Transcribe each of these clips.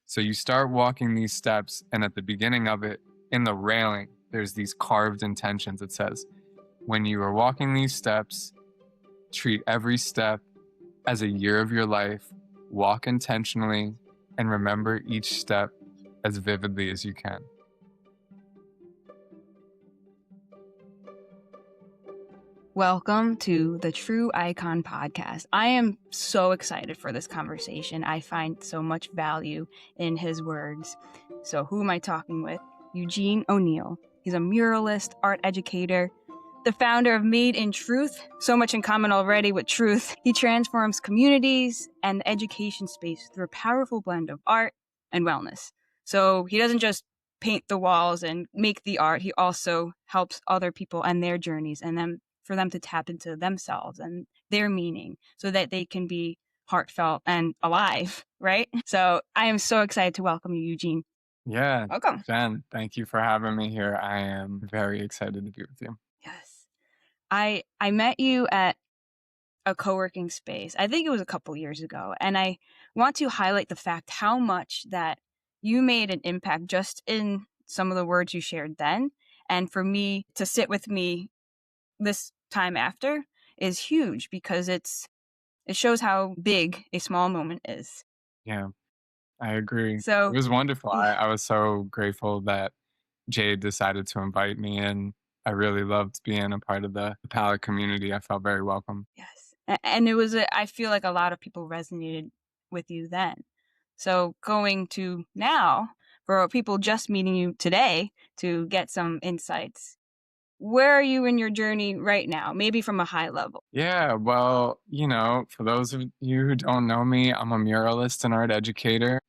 So you start walking these steps, and at the beginning of it, in the railing, there's these carved intentions. It says, when you are walking these steps, treat every step as a year of your life, walk intentionally, and remember each step as vividly as you can. Welcome to the TrueIcon Podcast. I am so excited for this conversation. I find so much value in his words. So who am I talking with? Eugene O'Neill. He's a muralist, art educator, the founder of Made in Truth. So much in common already with truth. He transforms communities and the education space through a powerful blend of art and wellness. So he doesn't just paint the walls and make the art. He also helps other people and their journeys and them for them to tap into themselves and their meaning so that they can be heartfelt and alive, right? So I am so excited to welcome you, Eugene. Yeah, Welcome. Jen, thank you for having me here. I am very excited to be with you. Yes. I met you at a co-working space. I think it was a couple years ago. And I want to highlight the fact how much that you made an impact just in some of the words you shared then. And for me to sit with me this time after is huge because it shows how big a small moment is. Yeah, I agree. So It was wonderful. I was so grateful that Jade decided to invite me in. I really loved being a part of the palette community. I felt very welcome. yes, and it was I feel like a lot of people resonated with you then. So going to now for people just meeting you today to get some insights. Where are you in your journey right now? Maybe from a high level. Yeah, well, for those of you who don't know me, I'm a muralist and art educator.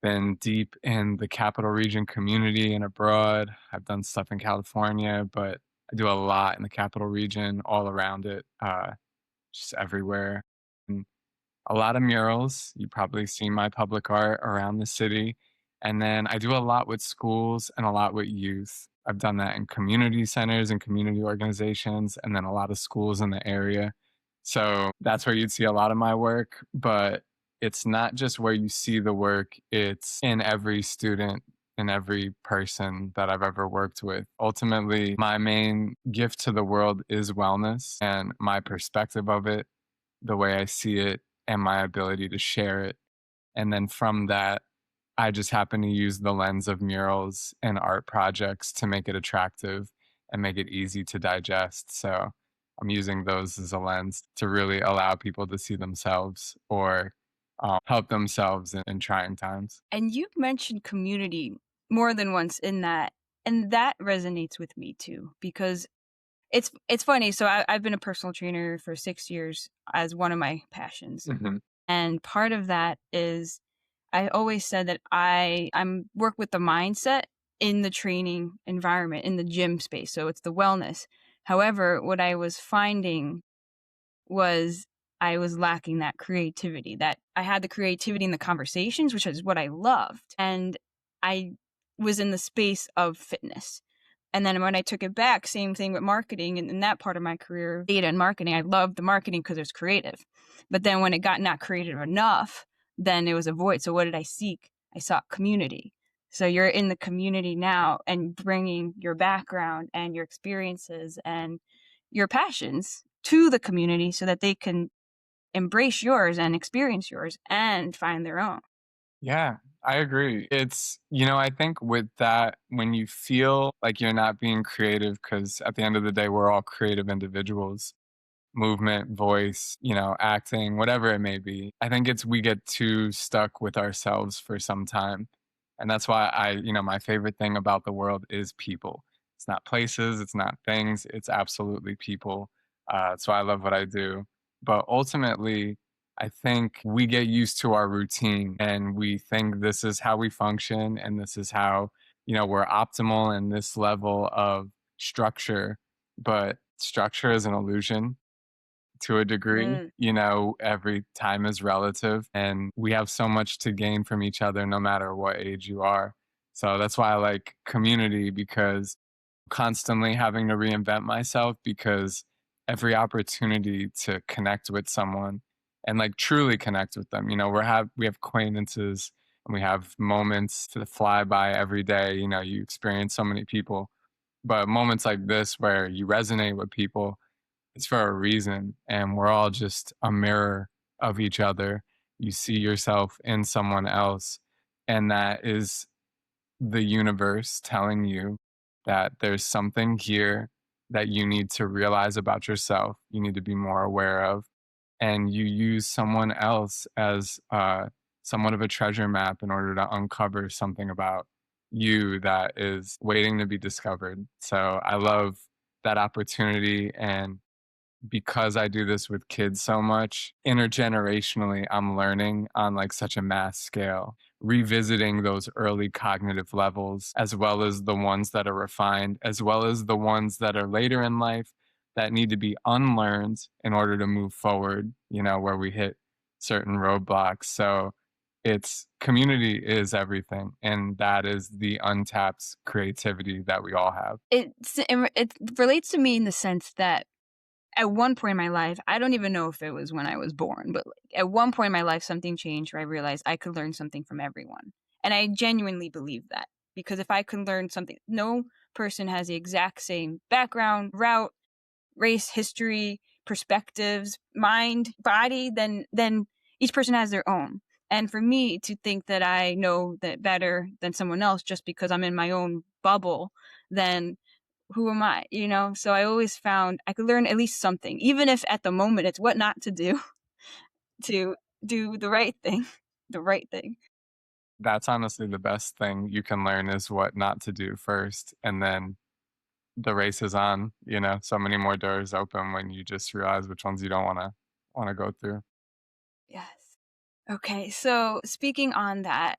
Been deep in the capital region community and abroad. I've done stuff in California, but I do a lot in the capital region, all around it, just everywhere. And a lot of murals. You probably seen my public art around the city. And then I do a lot with schools and a lot with youth. I've done that in community centers and community organizations, and then a lot of schools in the area. So that's where you'd see a lot of my work. But it's not just where you see the work, it's in every student, in every person that I've ever worked with. Ultimately, my main gift to the world is wellness and my perspective of it, the way I see it, and my ability to share it. And then from that, I just happen to use the lens of murals and art projects to make it attractive and make it easy to digest. So I'm using those as a lens to really allow people to see themselves or help themselves in trying times. And you've mentioned community more than once in that, and that resonates with me too because it's funny. So I've been a personal trainer for 6 years as one of my passions. Mm-hmm. And part of that is I always said that I'm work with the mindset in the training environment, in the gym space. So it's the wellness. However, what I was finding was I was lacking that creativity, that I had the creativity in the conversations, which is what I loved. And I was in the space of fitness. And then when I took it back, same thing with marketing. And in that part of my career, data and marketing, I loved the marketing because it was creative. But then when it got not creative enough, then it was a void. So what did I seek? I sought community. So you're in the community now and bringing your background and your experiences and your passions to the community so that they can embrace yours and experience yours and find their own. Yeah, I agree. It's, I think with that, when you feel like you're not being creative, because at the end of the day, we're all creative individuals, movement, voice, acting, whatever it may be. I think we get too stuck with ourselves for some time. And that's why my favorite thing about the world is people. It's not places, it's not things, it's absolutely people. So I love what I do. But ultimately, I think we get used to our routine and we think this is how we function and this is how, we're optimal in this level of structure. But structure is an illusion to a degree. Every time is relative and we have so much to gain from each other no matter what age you are. So that's why I like community, because constantly having to reinvent myself, because every opportunity to connect with someone and like truly connect with them, we have acquaintances We have moments to fly by every day. You experience so many people, but moments like this where you resonate with people, it's for a reason. And we're all just a mirror of each other. You see yourself in someone else. And that is the universe telling you that there's something here that you need to realize about yourself, you need to be more aware of. And you use someone else as somewhat of a treasure map in order to uncover something about you that is waiting to be discovered. So I love that opportunity. And because I do this with kids so much, intergenerationally, I'm learning on like such a mass scale, revisiting those early cognitive levels, as well as the ones that are refined, as well as the ones that are later in life that need to be unlearned in order to move forward, where we hit certain roadblocks. So it's community is everything. And that is the untapped creativity that we all have. It relates to me in the sense that at one point in my life, I don't even know if it was when I was born, but like, at one point in my life, something changed where I realized I could learn something from everyone. And I genuinely believe that because if I can learn something, no person has the exact same background, route, race, history, perspectives, mind, body, then each person has their own. And for me to think that I know that better than someone else just because I'm in my own bubble, then who am I? So I always found I could learn at least something, even if at the moment it's what not to do to do the right thing, the right thing. That's honestly the best thing you can learn is what not to do first. And then the race is on, so many more doors open when you just realize which ones you don't want to go through. Yes. Okay. So speaking on that,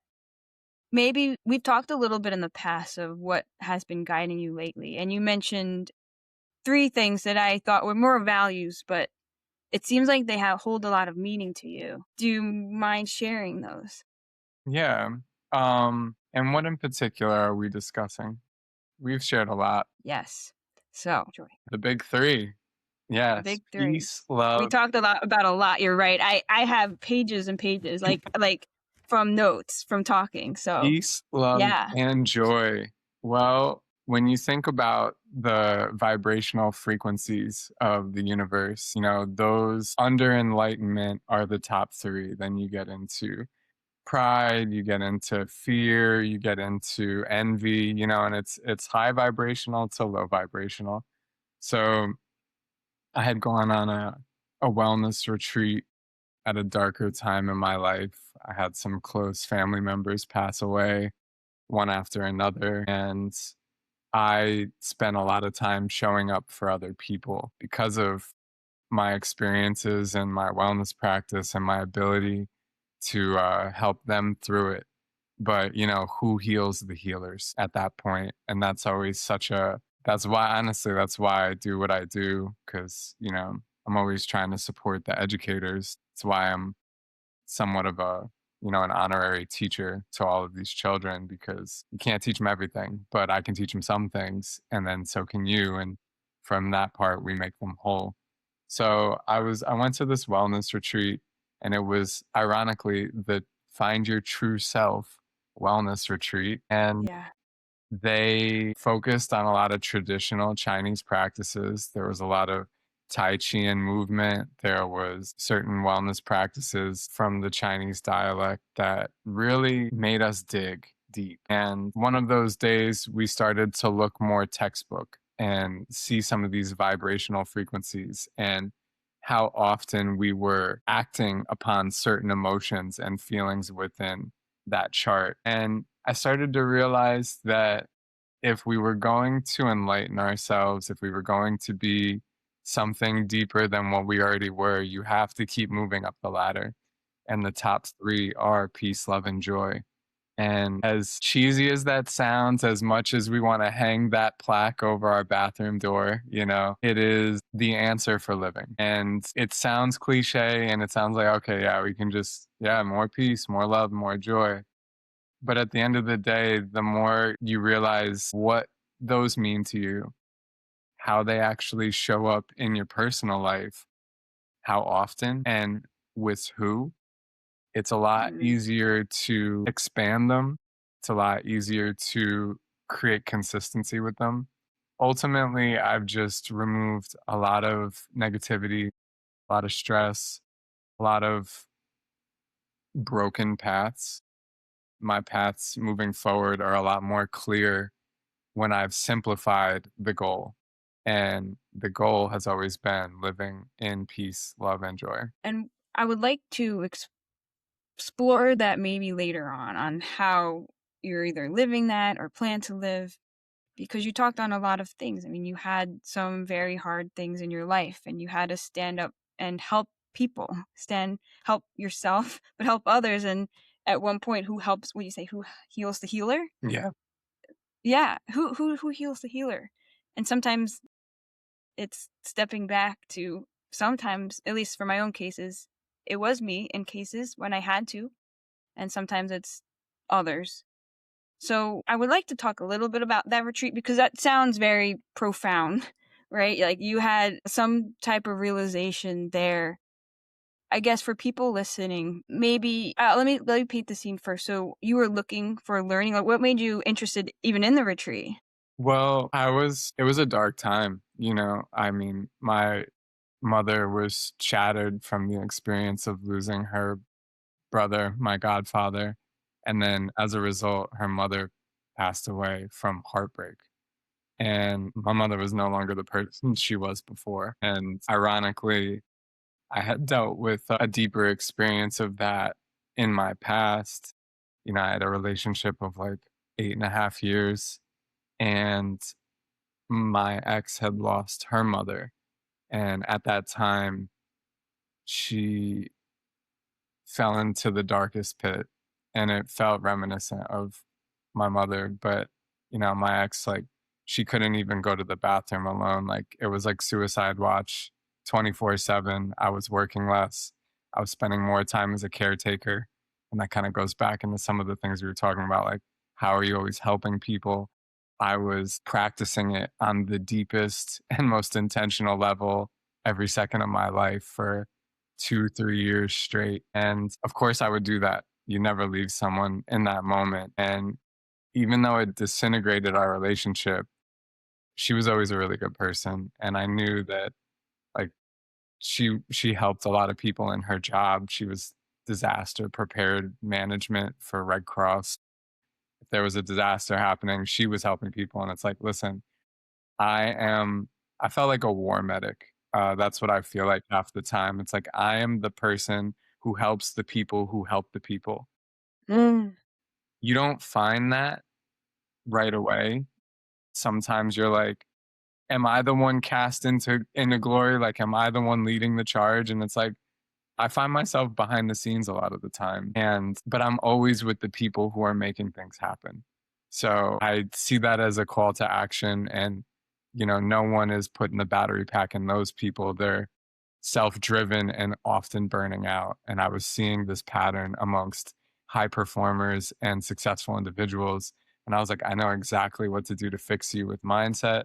maybe we've talked a little bit in the past of what has been guiding you lately. And you mentioned three things that I thought were more values, but it seems like they hold a lot of meaning to you. Do you mind sharing those? Yeah. And what in particular are we discussing? We've shared a lot. Yes. So, joy. The big three. The Yes. big three. Peace, We love, talked a lot about a lot. You're right. I have pages and pages, like from notes from talking. So peace, love, yeah, and joy. Well, when you think about the vibrational frequencies of the universe, those under enlightenment are the top three. Then you get into pride, you get into fear, you get into envy, and it's high vibrational to low vibrational. So I had gone on a wellness retreat at a darker time in my life. I had some close family members pass away one after another, and I spent a lot of time showing up for other people because of my experiences and my wellness practice and my ability to help them through it. But, who heals the healers at that point? And that's always that's why, honestly, that's why I do what I do. Cause, I'm always trying to support the educators. It's why I'm somewhat of an honorary teacher to all of these children because you can't teach them everything, but I can teach them some things. And then so can you. And from that part, we make them whole. So I went to this wellness retreat, and it was ironically the Find Your True Self wellness retreat. And yeah, they focused on a lot of traditional Chinese practices. There was a lot of Tai Chi and movement. There was certain wellness practices from the Chinese dialect that really made us dig deep. And one of those days, we started to look more textbook and see some of these vibrational frequencies and how often we were acting upon certain emotions and feelings within that chart. And I started to realize that if we were going to enlighten ourselves, if we were going to be something deeper than what we already were, you have to keep moving up the ladder. And the top three are peace, love, and joy. And as cheesy as that sounds, as much as we want to hang that plaque over our bathroom door, it is the answer for living. And it sounds cliche and it sounds like, okay, yeah, we can just, yeah, more peace, more love, more joy. But at the end of the day, the more you realize what those mean to you, how they actually show up in your personal life, how often and with who, It's a lot Mm. easier to expand them. It's a lot easier to create consistency with them. Ultimately, I've just removed a lot of negativity, a lot of stress, a lot of broken paths. My paths moving forward are a lot more clear when I've simplified the goal. And the goal has always been living in peace, love, and joy. And I would like to explore that maybe later on how you're either living that or plan to live, because you talked on a lot of things. I mean, you had some very hard things in your life and you had to stand up and help people, help yourself, but help others. And at one point, who helps, what do you say, who heals the healer? Yeah. Yeah. Who heals the healer? And sometimes it's stepping back to, sometimes, at least for my own cases, it was me in cases when I had to, and sometimes it's others. So I would like to talk a little bit about that retreat because that sounds very profound, right? Like you had some type of realization there. I guess for people listening, maybe let me paint the scene first. So you were looking for learning. Like, what made you interested even in the retreat? Well, it was a dark time, you know. I mean, my mother was shattered from the experience of losing her brother, my godfather. And then as a result, her mother passed away from heartbreak. And my mother was no longer the person she was before. And ironically, I had dealt with a deeper experience of that in my past. You know, I had a relationship of like 8.5 years, and my ex had lost her mother. And at that time, she fell into the darkest pit, and it felt reminiscent of my mother. But, you know, my ex, like, she couldn't even go to the bathroom alone. Like, it was like suicide watch 24/7. I was working less, I was spending more time as a caretaker. And that kind of goes back into some of the things we were talking about, like, how are you always helping people? I was practicing it on the deepest and most intentional level every second of my life for 2, 3 years straight. And of course, I would do that. You never leave someone in that moment. And even though it disintegrated our relationship, she was always a really good person. And I knew that, like, she helped a lot of people in her job. She was disaster prepared management for Red Cross. If there was a disaster happening, she was helping people. And it's like, listen, I am I felt like a war medic. That's what I feel like half the time. It's like I am the person who helps the people who help the people. Mm. You don't find that right away. Sometimes you're like, am I the one cast into glory? Like, am I the one leading the charge? And it's like I find myself behind the scenes a lot of the time. But I'm always with the people who are making things happen. So I see that as a call to action. And, you know, no one is putting the battery pack in those people. They're self driven and often burning out. And I was seeing this pattern amongst high performers and successful individuals. And I was like, I know exactly what to do to fix you with mindset,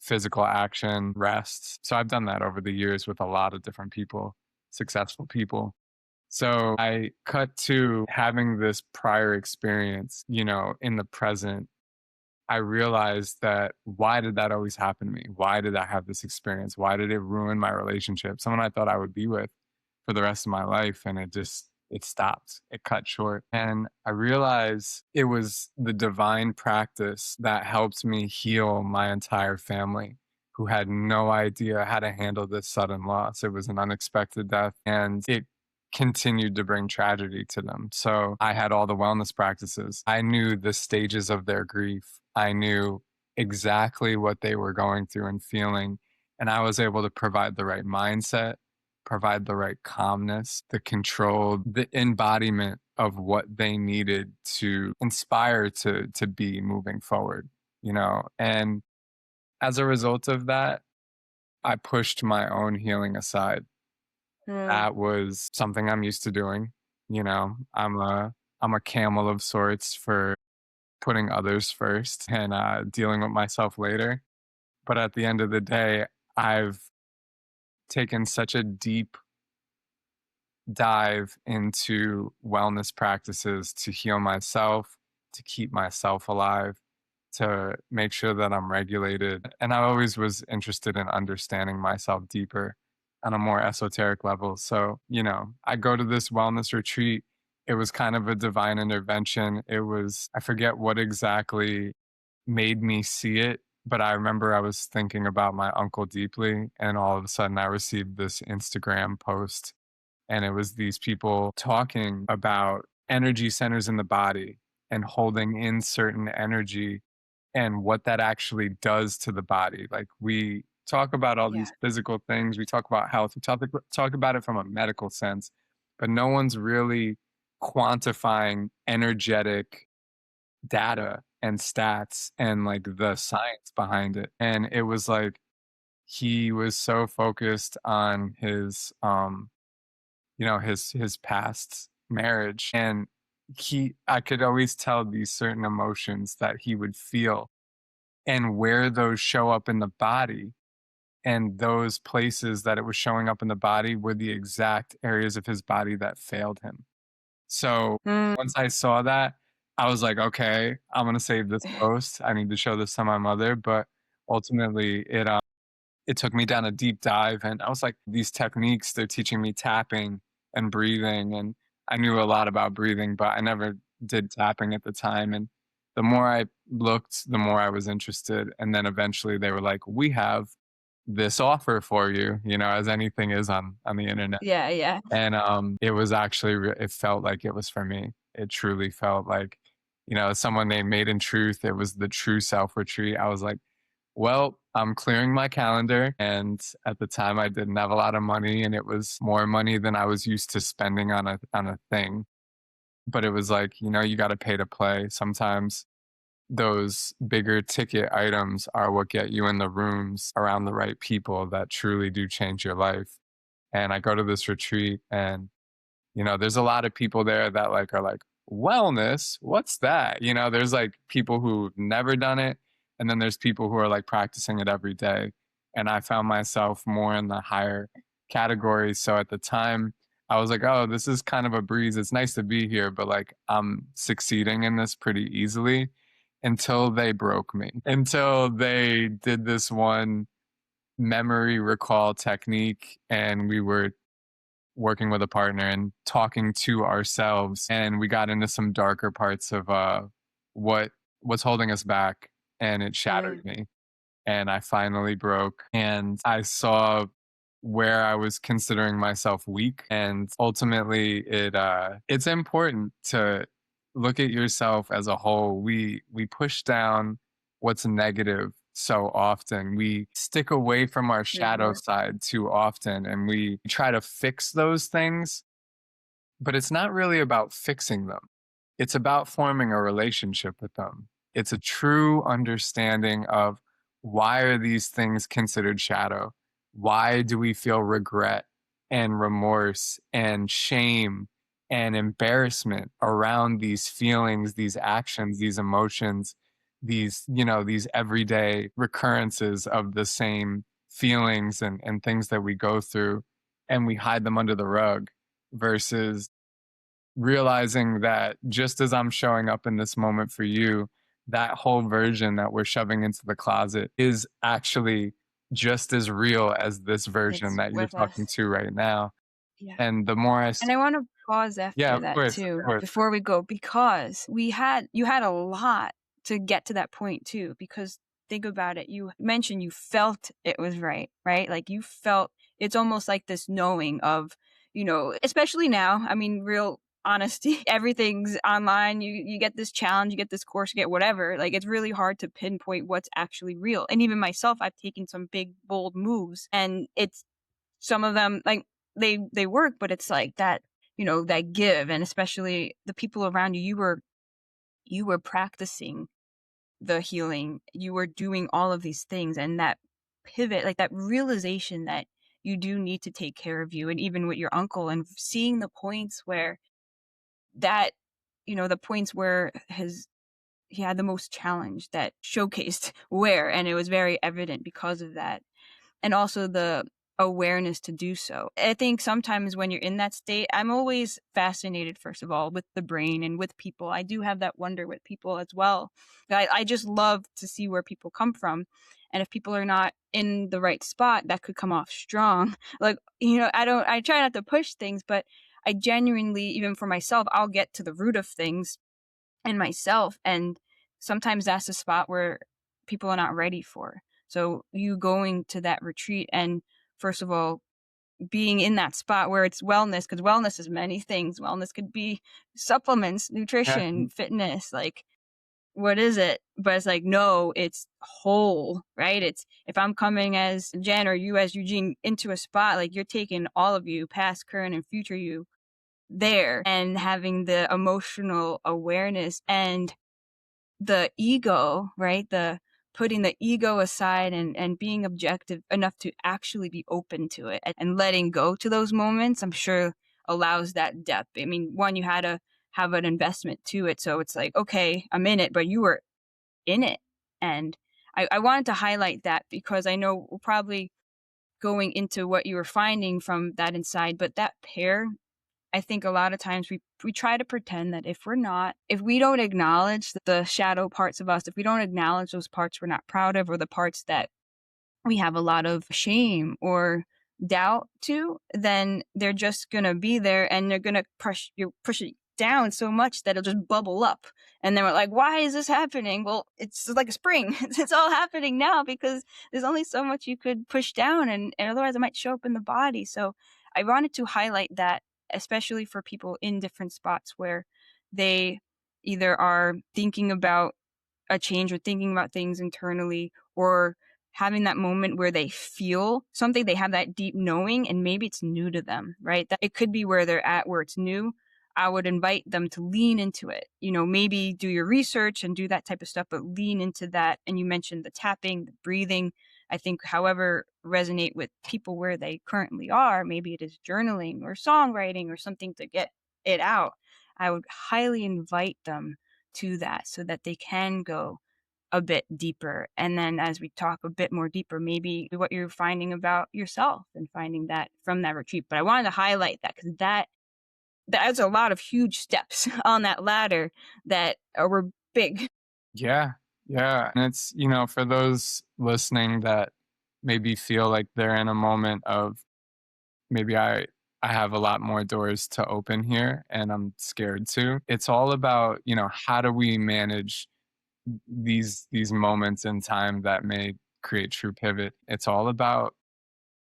physical action, rest. So I've done that over the years with a lot of different people, successful people. So I cut to having this prior experience, you know, in the present. I realized that why did that always happen to me? Why did I have this experience? Why did it ruin my relationship? Someone I thought I would be with for the rest of my life. And it stopped. It cut short. And I realized it was the divine practice that helped me heal my entire family who had no idea how to handle this sudden loss. It was an unexpected death and it continued to bring tragedy to them. So I had all the wellness practices. I knew the stages of their grief. I knew exactly what they were going through and feeling. And I was able to provide the right mindset, provide the right calmness, the control, the embodiment of what they needed to inspire to be moving forward, you know. And as a result of that, I pushed my own healing aside. Mm. That was something I'm used to doing. You know, I'm a camel of sorts for putting others first and dealing with myself later. But at the end of the day, I've taken such a deep dive into wellness practices to heal myself, to keep myself alive, to make sure that I'm regulated. And I always was interested in understanding myself deeper on a more esoteric level. So, I go to this wellness retreat. It was kind of a divine intervention. I forget what exactly made me see it, but I remember I was thinking about my uncle deeply. And all of a sudden, I received this Instagram post, and it was these people talking about energy centers in the body and holding in certain energy and what that actually does to the body. Like, we talk about all Yeah. these physical things, we talk about health, we talk about it from a medical sense, but no one's really quantifying energetic data and stats and like the science behind it. And it was like he was so focused on his past marriage, and I could always tell these certain emotions that he would feel and where those show up in the body, and those places that it was showing up in the body were the exact areas of his body that failed him. So Mm. once I saw that, I was like, okay, I'm gonna save this post. I need to show this to my mother. But ultimately, it took me down a deep dive, and I was like, these techniques, they're teaching me tapping and breathing. And I knew a lot about breathing, but I never did tapping at the time. And the more I looked, the more I was interested. And then eventually they were like, we have this offer for you, as anything is on the internet. Yeah, yeah. And it was actually, it felt like it was for me. It truly felt like, someone named Made in Truth, it was the True Self Retreat. I was like, well, I'm clearing my calendar. And at the time, I didn't have a lot of money, and it was more money than I was used to spending on a thing. But it was like, you got to pay to play. Sometimes those bigger ticket items are what get you in the rooms around the right people that truly do change your life. And I go to this retreat, and there's a lot of people there that are like, wellness, what's that? There's like people who've never done it. And then there's people who are like practicing it every day. And I found myself more in the higher category. So at the time, I was like, oh, this is kind of a breeze. It's nice to be here, but like I'm succeeding in this pretty easily, until they broke me, until they did this one memory recall technique. And we were working with a partner and talking to ourselves, and we got into some darker parts of what's holding us back, and it shattered Mm. me. And I finally broke, and I saw where I was considering myself weak. And ultimately, it's important to look at yourself as a whole. We push down what's negative so often. We stick away from our For shadow sure. side too often, and we try to fix those things, but it's not really about fixing them. It's about forming a relationship with them. It's a true understanding of, why are these things considered shadow? Why do we feel regret and remorse and shame and embarrassment around these feelings, these actions, these emotions, these everyday recurrences of the same feelings and things that we go through, and we hide them under the rug, versus realizing that just as I'm showing up in this moment for you, that whole version that we're shoving into the closet is actually just as real as this version It's that you're with talking us. to right now. Yeah. And the more And I want to pause yeah, after of that course, of too, course. before we go, because you had a lot to get to that point too. Because think about it, you mentioned you felt it was right, right? Like you felt it's almost like this knowing of, especially now. I mean, real honesty, everything's online. You get this challenge, you get this course, you get whatever. Like it's really hard to pinpoint what's actually real. And even myself, I've taken some big bold moves, and it's some of them like they work, but it's like that, that give. And especially the people around you, you were practicing the healing, you were doing all of these things, and that pivot, like that realization that you do need to take care of you. And even with your uncle, and seeing the points where that, the points where he had the most challenge that showcased where, and it was very evident because of that. And also awareness to do so. I think sometimes when you're in that state, I'm always fascinated, first of all, with the brain and with people. I do have that wonder with people as well. I just love to see where people come from. And if people are not in the right spot, that could come off strong. Like, I try not to push things, but I genuinely, even for myself, I'll get to the root of things in myself. And sometimes that's a spot where people are not ready for. So you going to that retreat and, first of all, being in that spot where it's wellness, because wellness is many things. Wellness could be supplements, Yeah. nutrition, fitness, like what is it? But it's like, no, it's whole, right? It's if I'm coming as Jen or you as Eugene into a spot, like you're taking all of you, past, current, and future you there and having the emotional awareness and the ego, right? The putting the ego aside and being objective enough to actually be open to it and letting go to those moments, I'm sure allows that depth. I mean, one, you had to have an investment to it. So it's like, okay, I'm in it, but you were in it. And I wanted to highlight that because I know we're probably going into what you were finding from that inside, but that pair, I think a lot of times we try to pretend that if we don't acknowledge the shadow parts of us, if we don't acknowledge those parts we're not proud of or the parts that we have a lot of shame or doubt to, then they're just going to be there and they're going to push it down so much that it'll just bubble up. And then we're like, why is this happening? Well, it's like a spring. It's all happening now because there's only so much you could push down and otherwise it might show up in the body. So I wanted to highlight that, especially for people in different spots where they either are thinking about a change or thinking about things internally or having that moment where they feel something, they have that deep knowing and maybe it's new to them, right? That it could be where they're at, where it's new. I would invite them to lean into it, maybe do your research and do that type of stuff, but lean into that. And you mentioned the tapping, the breathing. I think however resonate with people where they currently are, maybe it is journaling or songwriting or something to get it out. I would highly invite them to that so that they can go a bit deeper. And then as we talk a bit more deeper, maybe what you're finding about yourself and finding that from that retreat. But I wanted to highlight that because that's a lot of huge steps on that ladder that were big. Yeah. Yeah. And it's, for those listening that maybe feel like they're in a moment of maybe I have a lot more doors to open here and I'm scared to. It's all about, how do we manage these moments in time that may create true pivot. It's all about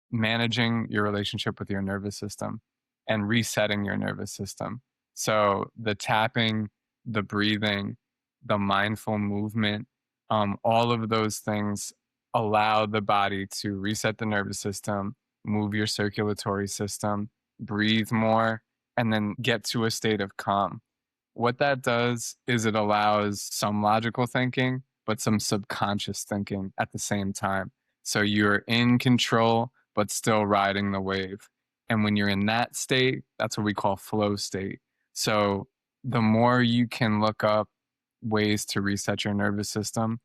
managing your relationship with your nervous system and resetting your nervous system. So the tapping, the breathing, the mindful movement, all of those things allow the body to reset the nervous system, move your circulatory system, breathe more, and then get to a state of calm. What that does is it allows some logical thinking, but some subconscious thinking at the same time. So you're in control, but still riding the wave. And when you're in that state, that's what we call flow state. So the more you can look up ways to reset your nervous system,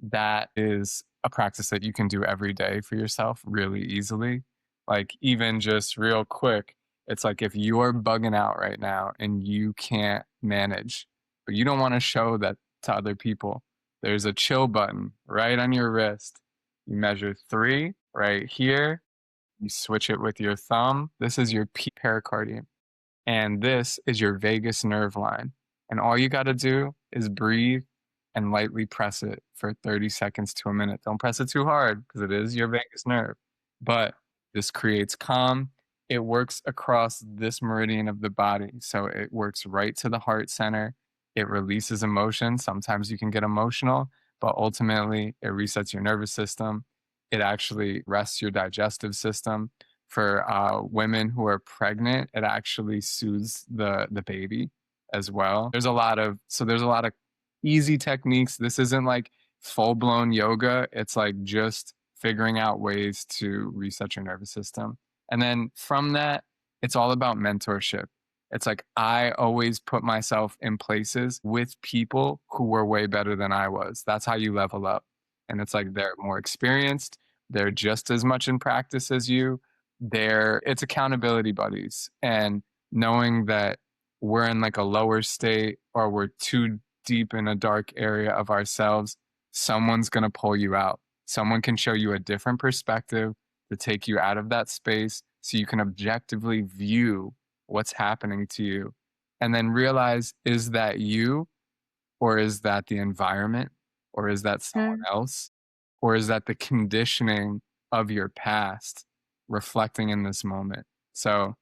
that is a practice that you can do every day for yourself really easily. Like, even just real quick, it's like if you're bugging out right now and you can't manage, but you don't want to show that to other people, there's a chill button right on your wrist. You measure 3 right here. You switch it with your thumb. This is your pericardium. And this is your vagus nerve line. And all you got to do is breathe and lightly press it for 30 seconds to a minute. Don't press it too hard because it is your vagus nerve. But this creates calm. It works across this meridian of the body. So it works right to the heart center. It releases emotion. Sometimes you can get emotional, but ultimately it resets your nervous system. It actually rests your digestive system. For women who are pregnant, it actually soothes the baby as well. There's a lot of easy techniques. This isn't like full-blown yoga. It's like just figuring out ways to reset your nervous system. And then from that, it's all about mentorship. It's like I always put myself in places with people who were way better than I was. That's how you level up. And it's like they're more experienced, They're just as much in practice as you. It's accountability buddies. And knowing that we're in like a lower state or we're too deep in a dark area of ourselves, someone's going to pull you out. Someone can show you a different perspective to take you out of that space so you can objectively view what's happening to you and then realize, is that you, or is that the environment, or is that someone Mm. else, or is that the conditioning of your past reflecting in this moment? So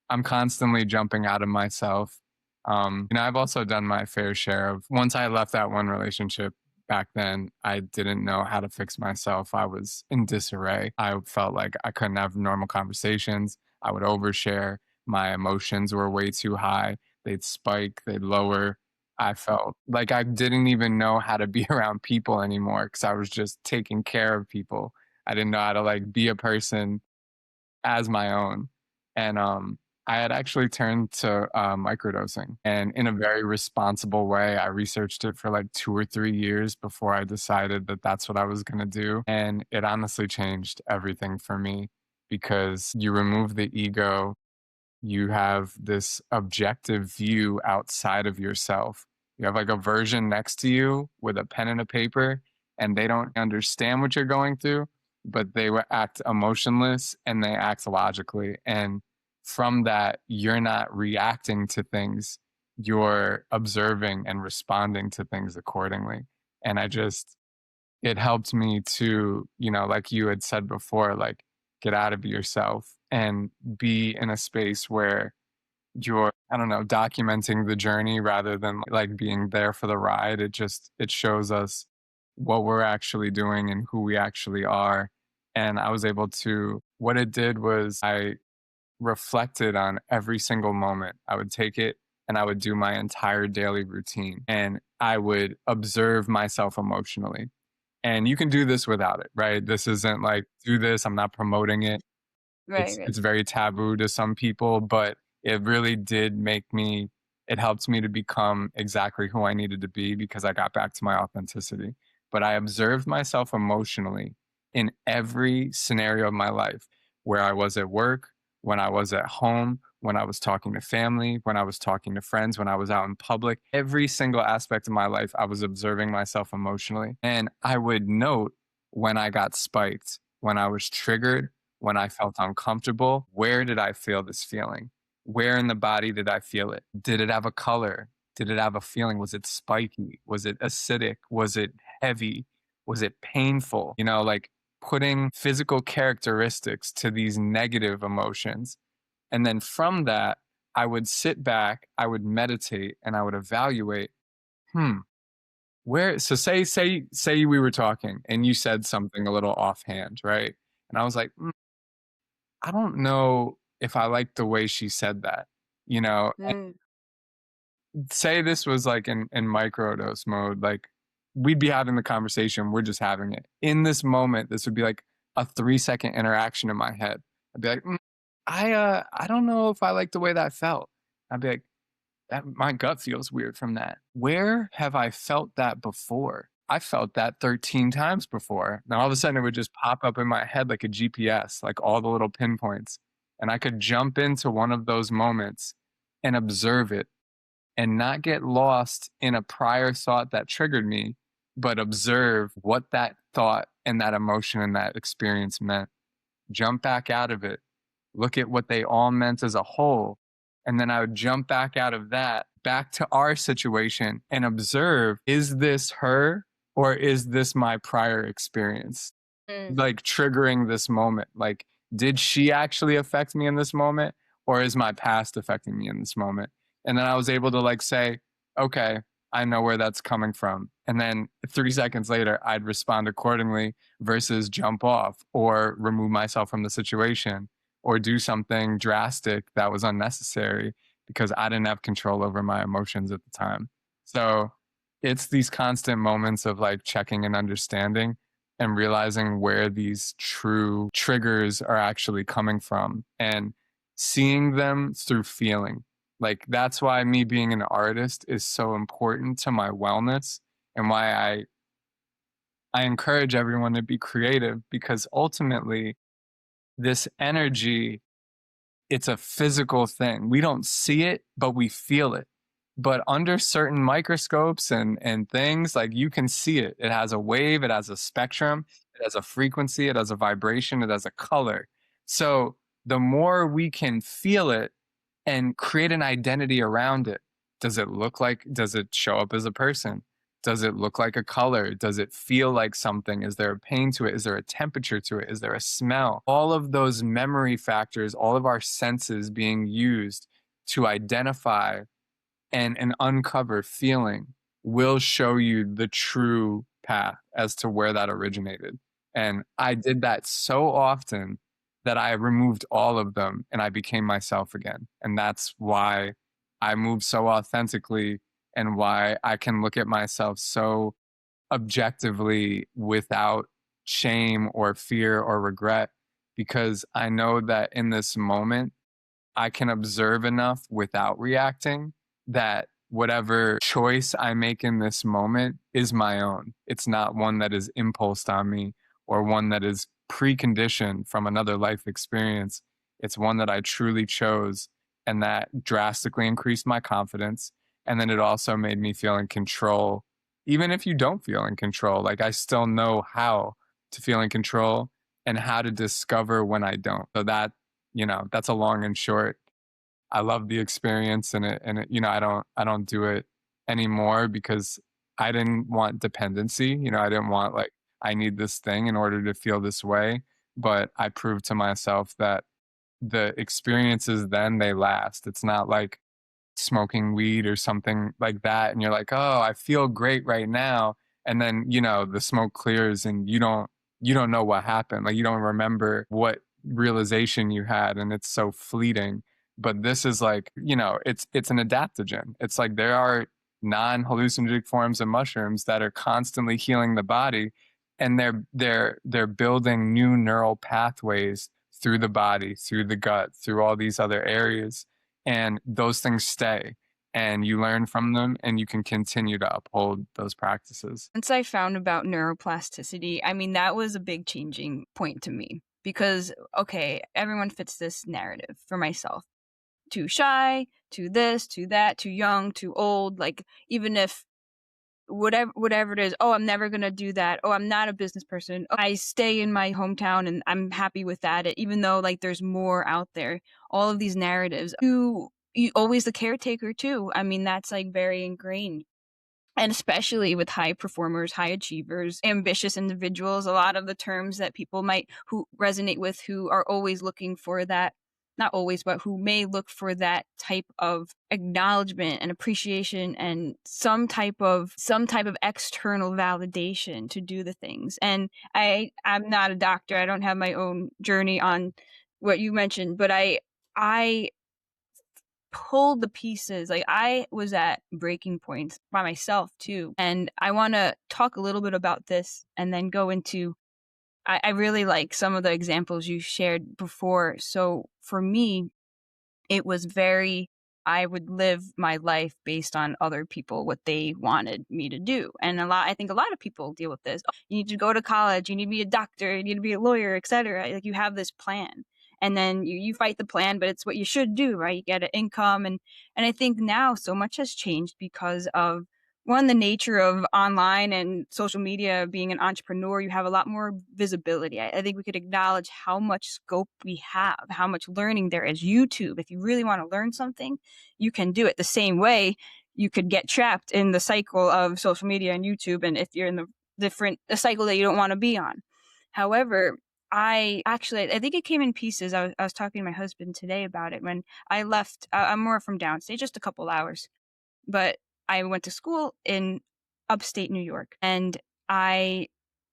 I'm constantly jumping out of myself. I've also done my fair share of, once I left that one relationship back then, I didn't know how to fix myself. I was in disarray. I felt like I couldn't have normal conversations. I would overshare. My emotions were way too high. They'd spike, they'd lower. I felt like I didn't even know how to be around people anymore because I was just taking care of people. I didn't know how to like be a person as my own. And I had actually turned to microdosing, and in a very responsible way. I researched it for like 2 or 3 years before I decided that that's what I was going to do. And it honestly changed everything for me because you remove the ego, you have this objective view outside of yourself. You have like a version next to you with a pen and a paper, and they don't understand what you're going through, but they will act emotionless and they act logically. And from that, you're not reacting to things, you're observing and responding to things accordingly. And it helped me to, like you had said before, like get out of yourself and be in a space where you're, I don't know, documenting the journey rather than like being there for the ride. It shows us what we're actually doing and who we actually are. And I was able to, what it did was I reflected on every single moment. I would take it and I would do my entire daily routine and I would observe myself emotionally. And you can do this without it, right? This isn't like, do this, I'm not promoting it. Right, It's right. very taboo to some people, but it really did it helped me to become exactly who I needed to be because I got back to my authenticity. But I observed myself emotionally in every scenario of my life, where I was at work, when I was at home, when I was talking to family, when I was talking to friends, when I was out in public. Every single aspect of my life, I was observing myself emotionally. And I would note when I got spiked, when I was triggered, when I felt uncomfortable, where did I feel this feeling? Where in the body did I feel it? Did it have a color? Did it have a feeling? Was it spiky? Was it acidic? Was it heavy? Was it painful? Like putting physical characteristics to these negative emotions. And then from that, I would sit back, I would meditate, and I would evaluate, hmm, so say we were talking and you said something a little offhand, right? And I was like, I don't know if I like the way she said that, and Mm. say this was like in microdose mode, like we'd be having the conversation, we're just having it. In this moment, this would be like a 3-second interaction in my head. I'd be like, I don't know if I like the way that felt. I'd be like, that my gut feels weird from that. Where have I felt that before? I felt that 13 times before. Now all of a sudden it would just pop up in my head like a GPS, like all the little pinpoints. And I could jump into one of those moments and observe it and not get lost in a prior thought that triggered me, but observe what that thought and that emotion and that experience meant. Jump back out of it, look at what they all meant as a whole. And then I would jump back out of that, back to our situation and observe, is this her or is this my prior experience? Mm. Like triggering this moment. Like, did she actually affect me in this moment or is my past affecting me in this moment? And then I was able to like say, okay, I know where that's coming from. And then 3 seconds later, I'd respond accordingly versus jump off or remove myself from the situation or do something drastic that was unnecessary because I didn't have control over my emotions at the time. So it's these constant moments of like checking and understanding and realizing where these true triggers are actually coming from and seeing them through feeling. Like that's why me being an artist is so important to my wellness and why I encourage everyone to be creative because ultimately this energy, it's a physical thing. We don't see it, but we feel it. But under certain microscopes and things, like you can see it. It has a wave, it has a spectrum, it has a frequency, it has a vibration, it has a color. So the more we can feel it and create an identity around it, does it show up as a person? Does it look like a color? Does it feel like something? Is there a pain to it? Is there a temperature to it? Is there a smell? All of those memory factors, all of our senses being used to identify and uncover feeling will show you the true path as to where that originated. And I did that so often that I removed all of them and I became myself again. And that's why I move so authentically and why I can look at myself so objectively without shame or fear or regret, because I know that in this moment, I can observe enough without reacting that whatever choice I make in this moment is my own. It's not one that is impulsed on me or one that is preconditioned from another life experience. It's one that I truly chose, and that drastically increased my confidence. And then it also made me feel in control. Even if you don't feel in control, like I still know how to feel in control and how to discover when I don't. So that, that's a long and short. I love the experience, and I don't do it anymore because I didn't want dependency. I didn't want, like, I need this thing in order to feel this way. But I proved to myself that the experiences, then they last. It's not like smoking weed or something like that and you're like, oh, I feel great right now, and then the smoke clears and you don't know what happened. Like, you don't remember what realization you had, and it's so fleeting. But this is like, it's an adaptogen. It's like there are non-hallucinogenic forms of mushrooms that are constantly healing the body, and they're building new neural pathways through the body, through the gut, through all these other areas, and those things stay, and you learn from them, and you can continue to uphold those practices. Once I found about neuroplasticity, I mean, that was a big changing point to me because, okay, everyone fits this narrative for myself. Too shy, too this, too that, too young, too old. Like, even if whatever it is, oh, I'm never gonna do that. Oh, I'm not a business person. Oh, I stay in my hometown and I'm happy with that. Even though, like, there's more out there. All of these narratives. You always the caretaker too. I mean, that's like very ingrained. And especially with high performers, high achievers, ambitious individuals, a lot of the terms that people might who resonate with, who are always looking for that, not always, but who may look for that type of acknowledgement and appreciation and some type of external validation to do the things. And I'm not a doctor. I don't have my own journey on what you mentioned, but I pulled the pieces. Like, I was at breaking points by myself too. And I want to talk a little bit about this and then go into, I really like some of the examples you shared before. So for me, it was very, I would live my life based on other people, what they wanted me to do. And I think a lot of people deal with this. Oh, you need to go to college, you need to be a doctor, you need to be a lawyer, etc. Like, you have this plan. And then you fight the plan, but it's what you should do, right? You get an income. And I think now so much has changed because of, one, the nature of online and social media. Being an entrepreneur, you have a lot more visibility. I think we could acknowledge how much scope we have, how much learning there is. YouTube, if you really want to learn something, you can do it. The same way you could get trapped in the cycle of social media and YouTube, and if you're in the cycle that you don't want to be on. However, I think it came in pieces. I was talking to my husband today about it. When I left, I'm more from downstate, just a couple hours, but I went to school in upstate New York, and I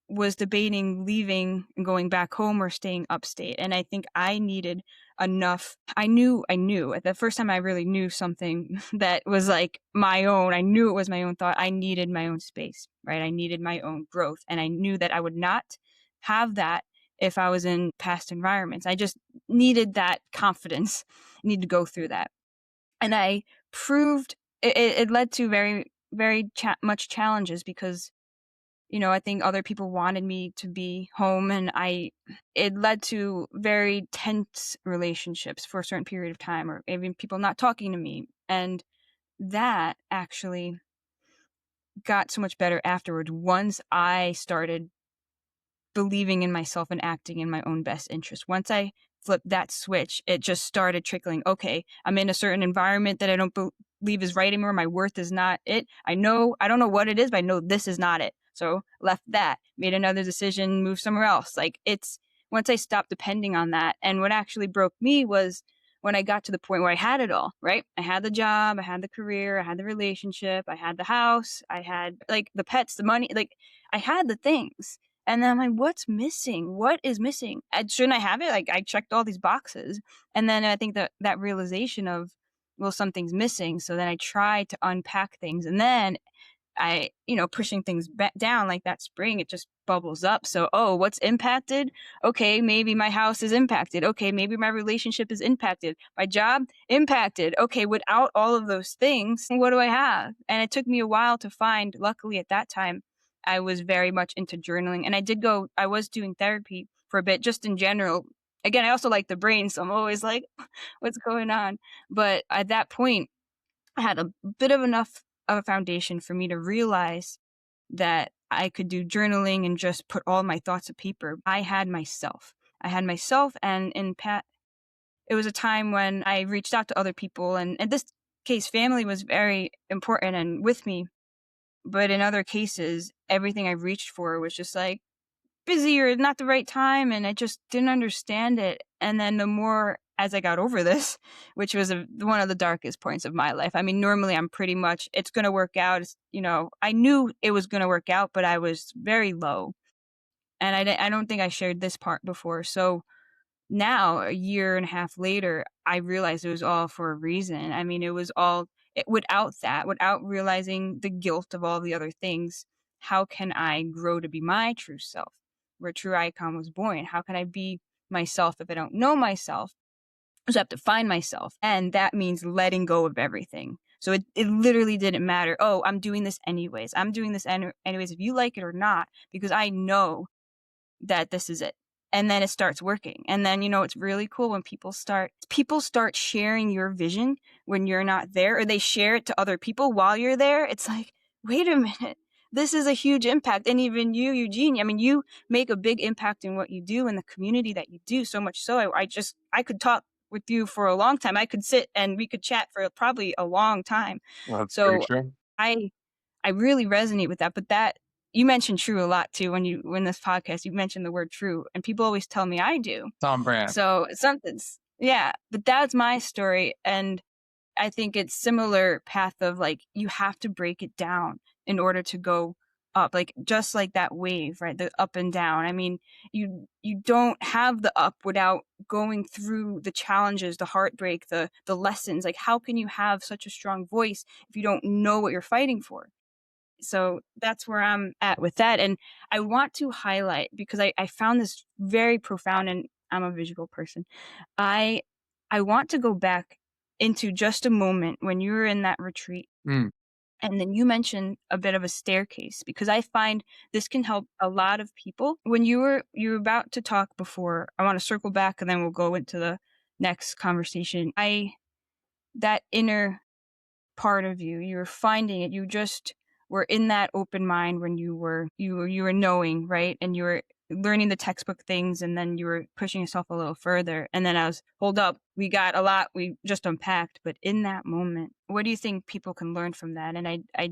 was debating leaving and going back home or staying upstate. And I think I needed enough. I knew at the first time I really knew something that was like my own. I knew it was my own thought. I needed my own space, right? I needed my own growth. And I knew that I would not have that if I was in past environments. I just needed that confidence. I needed to go through that. And I proved it led to very, very much challenges because I think other people wanted me to be home, and it led to very tense relationships for a certain period of time, or even people not talking to me. And that actually got so much better afterwards once I started believing in myself and acting in my own best interest. Once I flipped that switch, it just started trickling. Okay, I'm in a certain environment that I don't believe is right anymore. My worth is not it. I don't know what it is, but I know this is not it. So left that, made another decision, moved somewhere else. Like it's once I stopped depending on that. And what actually broke me was when I got to the point where I had it all, right? I had the job, I had the career, I had the relationship, I had the house, I had like the pets, the money, like I had the things. And then I'm like, what's missing? What is missing? Shouldn't I have it? Like I checked all these boxes. And then I think that realization of, well, something's missing. So then I tried to unpack things. And then pushing things back down like that spring, it just bubbles up. So, oh, what's impacted? Okay, maybe my house is impacted. Okay, maybe my relationship is impacted. My job impacted. Okay, without all of those things, what do I have? And it took me a while to find, luckily at that time, I was very much into journaling. And I was doing therapy for a bit, just in general. Again, I also like the brain, so I'm always like, what's going on? But at that point, I had a bit of enough of a foundation for me to realize that I could do journaling and just put all my thoughts to paper. I had myself. And it was a time when I reached out to other people, and in this case, family was very important and with me. But in other cases, everything I reached for was just like busy or not the right time, and I just didn't understand it. And then the more as I got over this, which was one of the darkest points of my life. I mean, normally I'm pretty much it's going to work out. I knew it was going to work out, but I was very low, and I don't think I shared this part before. So now, a year and a half later, I realized it was all for a reason. I mean, it was all without realizing the guilt of all the other things. How can I grow to be my true self? Where TrueIcon was born. How can I be myself if I don't know myself? So I have to find myself. And that means letting go of everything. So it literally didn't matter. Oh, I'm doing this anyways. I'm doing this anyways, if you like it or not, because I know that this is it. And then it starts working. And then, it's really cool when people start sharing your vision when you're not there, or they share it to other people while you're there. It's like, wait a minute, this is a huge impact. And even you, Eugene, I mean, you make a big impact in what you do in the community that you do, so much so I could talk with you for a long time. I could sit and we could chat for probably a long time. Well, that's very So true. I I really resonate with that. But that you mentioned true a lot too when this podcast you mentioned the word true, and people always tell me I do. It's on brand. So something's yeah, but that's my story, and I think it's similar path of like you have to break it down in order to go up, like just like that wave, right? The up and down. I mean, you don't have the up without going through the challenges, the heartbreak, the lessons. Like how can you have such a strong voice if you don't know what you're fighting for? So that's where I'm at with that. And I want to highlight because I found this very profound, and I'm a visual person. I I want to go back into just a moment when you were in that retreat. Mm, And then you mentioned a bit of a staircase because I find this can help a lot of people. When you were about to talk before, I want to circle back and then we'll go into the next conversation. I that inner part of you. You were finding it. You just were in that open mind when you were knowing, right? And you were learning the textbook things, and then you were pushing yourself a little further. And then I was, hold up, we got a lot we just unpacked. But in that moment, what do you think people can learn from that? And I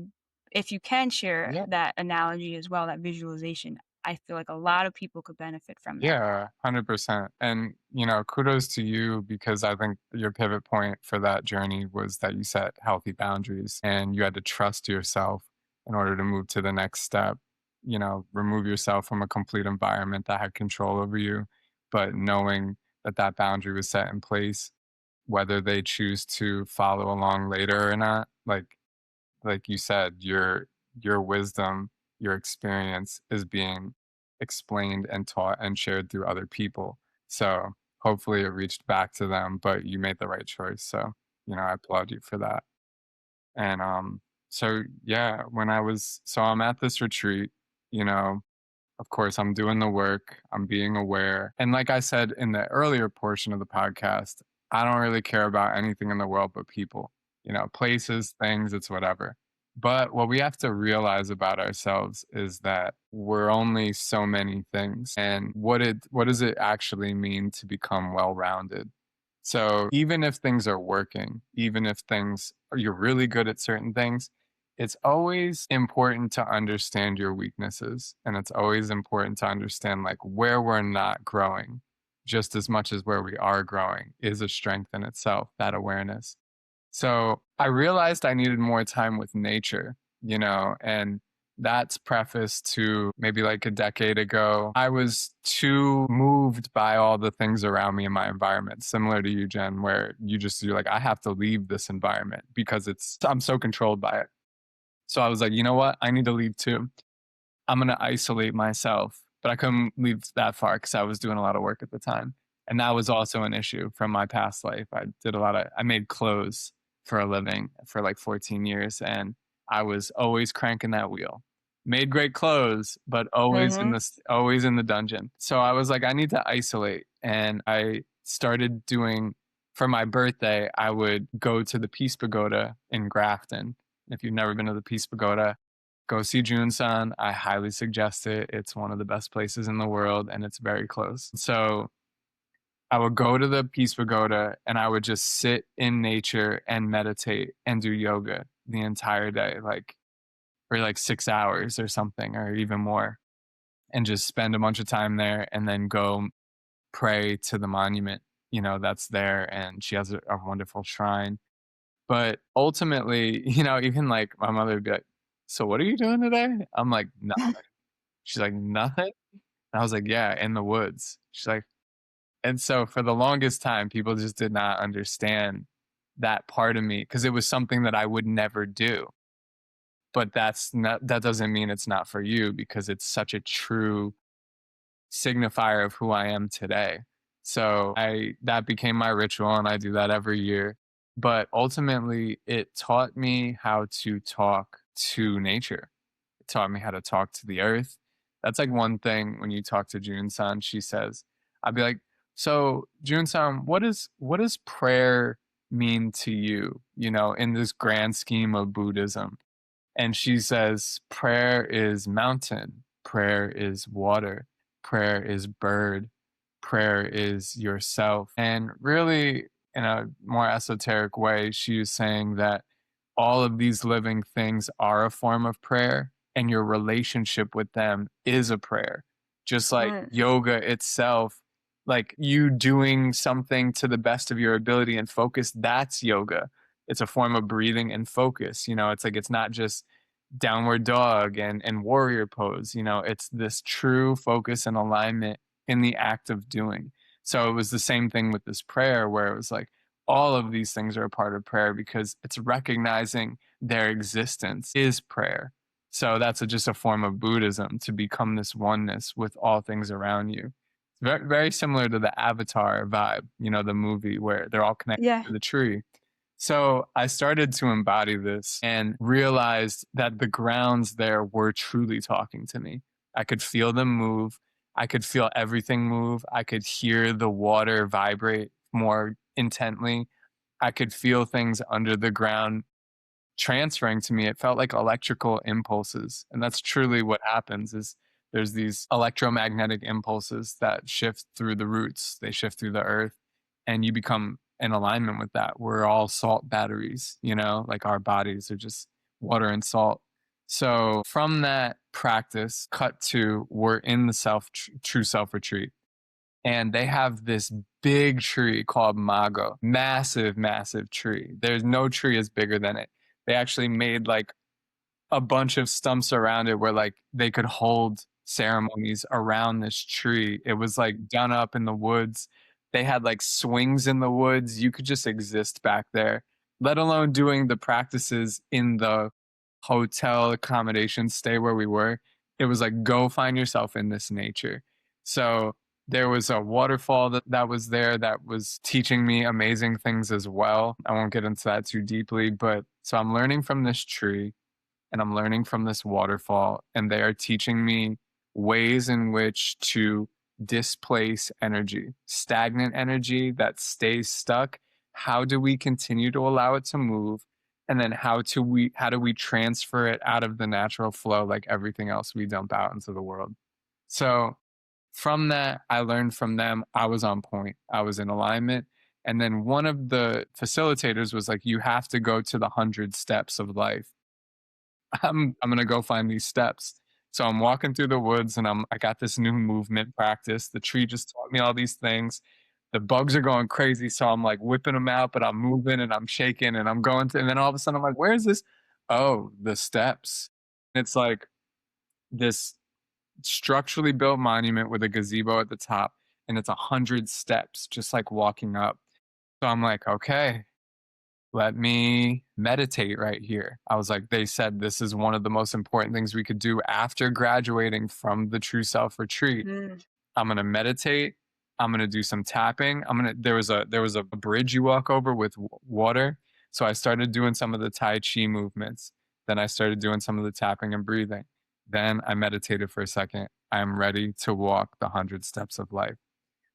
if you can share yeah. that analogy as well, that visualization, I feel like a lot of people could benefit from that. Yeah, 100%. And, kudos to you because I think your pivot point for that journey was that you set healthy boundaries and you had to trust yourself in order to move to the next step. Remove yourself from a complete environment that had control over you, but knowing that that boundary was set in place, whether they choose to follow along later or not, like you said, your wisdom, your experience is being explained and taught and shared through other people. So hopefully it reached back to them, but you made the right choice. So, I applaud you for that. And so yeah, I'm at this retreat You know, of course, I'm doing the work, I'm being aware. And like I said in the earlier portion of the podcast, I don't really care about anything in the world but people, places, things, it's whatever. But what we have to realize about ourselves is that we're only so many things. And what does it actually mean to become well-rounded? So even if things are working, even if you're really good at certain things, it's always important to understand your weaknesses. And it's always important to understand like where we're not growing just as much as where we are growing is a strength in itself, that awareness. So I realized I needed more time with nature, and that's prefaced to maybe like a decade ago. I was too moved by all the things around me in my environment, similar to you, Jen, where you're like, I have to leave this environment because I'm so controlled by it. So I was like, you know what? I need to leave too. I'm going to isolate myself. But I couldn't leave that far because I was doing a lot of work at the time. And that was also an issue from my past life. I made clothes for a living for like 14 years. And I was always cranking that wheel. Made great clothes, but always in the dungeon. So I was like, I need to isolate. And I started doing, for my birthday, I would go to the Peace Pagoda in Grafton. If you've never been to the Peace Pagoda, go see June-san. I highly suggest it. It's one of the best places in the world, and it's very close. So I would go to the Peace Pagoda, and I would just sit in nature and meditate and do yoga the entire day, like for like 6 hours or something, or even more, and just spend a bunch of time there, and then go pray to the monument, that's there, and she has a wonderful shrine. But ultimately, even like my mother would be like, so what are you doing today? I'm like, nothing. She's like, nothing? And I was like, yeah, in the woods. She's like, and so for the longest time, people just did not understand that part of me because it was something that I would never do. But that doesn't mean it's not for you because it's such a true signifier of who I am today. So that became my ritual and I do that every year. But ultimately it taught me how to talk to nature. It taught me how to talk to the earth. That's like one thing when you talk to June-san, she says, I'd be like, so June-san, what does prayer mean to you, in this grand scheme of Buddhism? And she says, prayer is mountain, prayer is water, prayer is bird, prayer is yourself. And really, in a more esoteric way, she was saying that all of these living things are a form of prayer, and your relationship with them is a prayer. Just like yoga itself, like you doing something to the best of your ability and focus, that's yoga. It's a form of breathing and focus. It's like it's not just downward dog and warrior pose. It's this true focus and alignment in the act of doing. So it was the same thing with this prayer where it was like all of these things are a part of prayer because it's recognizing their existence is prayer. So that's just a form of Buddhism, to become this oneness with all things around you. It's very, very similar to the Avatar vibe, the movie where they're all connected to the tree. So I started to embody this and realized that the grounds there were truly talking to me. I could feel them move. I could feel everything move. I could hear the water vibrate more intently. I could feel things under the ground transferring to me. It felt like electrical impulses. And that's truly what happens is there's these electromagnetic impulses that shift through the roots. They shift through the earth and you become in alignment with that. We're all salt batteries, like our bodies are just water and salt. So from that practice, cut to we're in the true self retreat. And they have this big tree called Mago, massive, massive tree. There's no tree is bigger than it. They actually made like a bunch of stumps around it where like they could hold ceremonies around this tree. It was like done up in the woods. They had like swings in the woods. You could just exist back there, let alone doing the practices in the hotel accommodation stay where we were. It was like, go find yourself in this nature. So there was a waterfall that was there that was teaching me amazing things as well. I won't get into that too deeply, but so I'm learning from this tree. and I'm learning from this waterfall, and they are teaching me ways in which to displace energy, stagnant energy that stays stuck. How do we continue to allow it to move? And then how do we transfer it out of the natural flow like everything else we dump out into the world? So from that, I learned from them. I was on point. I was in alignment. And then one of the facilitators was like, you have to go to the 100 steps of life. I'm gonna go find these steps. So I'm walking through the woods and I got this new movement practice. The tree just taught me all these things. The bugs are going crazy. So I'm like whipping them out, but I'm moving and I'm shaking and I'm going to, and then all of a sudden I'm like, where's this? Oh, the steps. It's like this structurally built monument with a gazebo at the top, and it's 100 steps, just like walking up. So I'm like, okay, let me meditate right here. I was like, they said this is one of the most important things we could do after graduating from the True Self retreat. Mm. I'm gonna meditate. I'm gonna do some tapping. There was a bridge you walk over with water. So I started doing some of the Tai Chi movements. Then I started doing some of the tapping and breathing. Then I meditated for a second. I am ready to walk the 100 steps of life.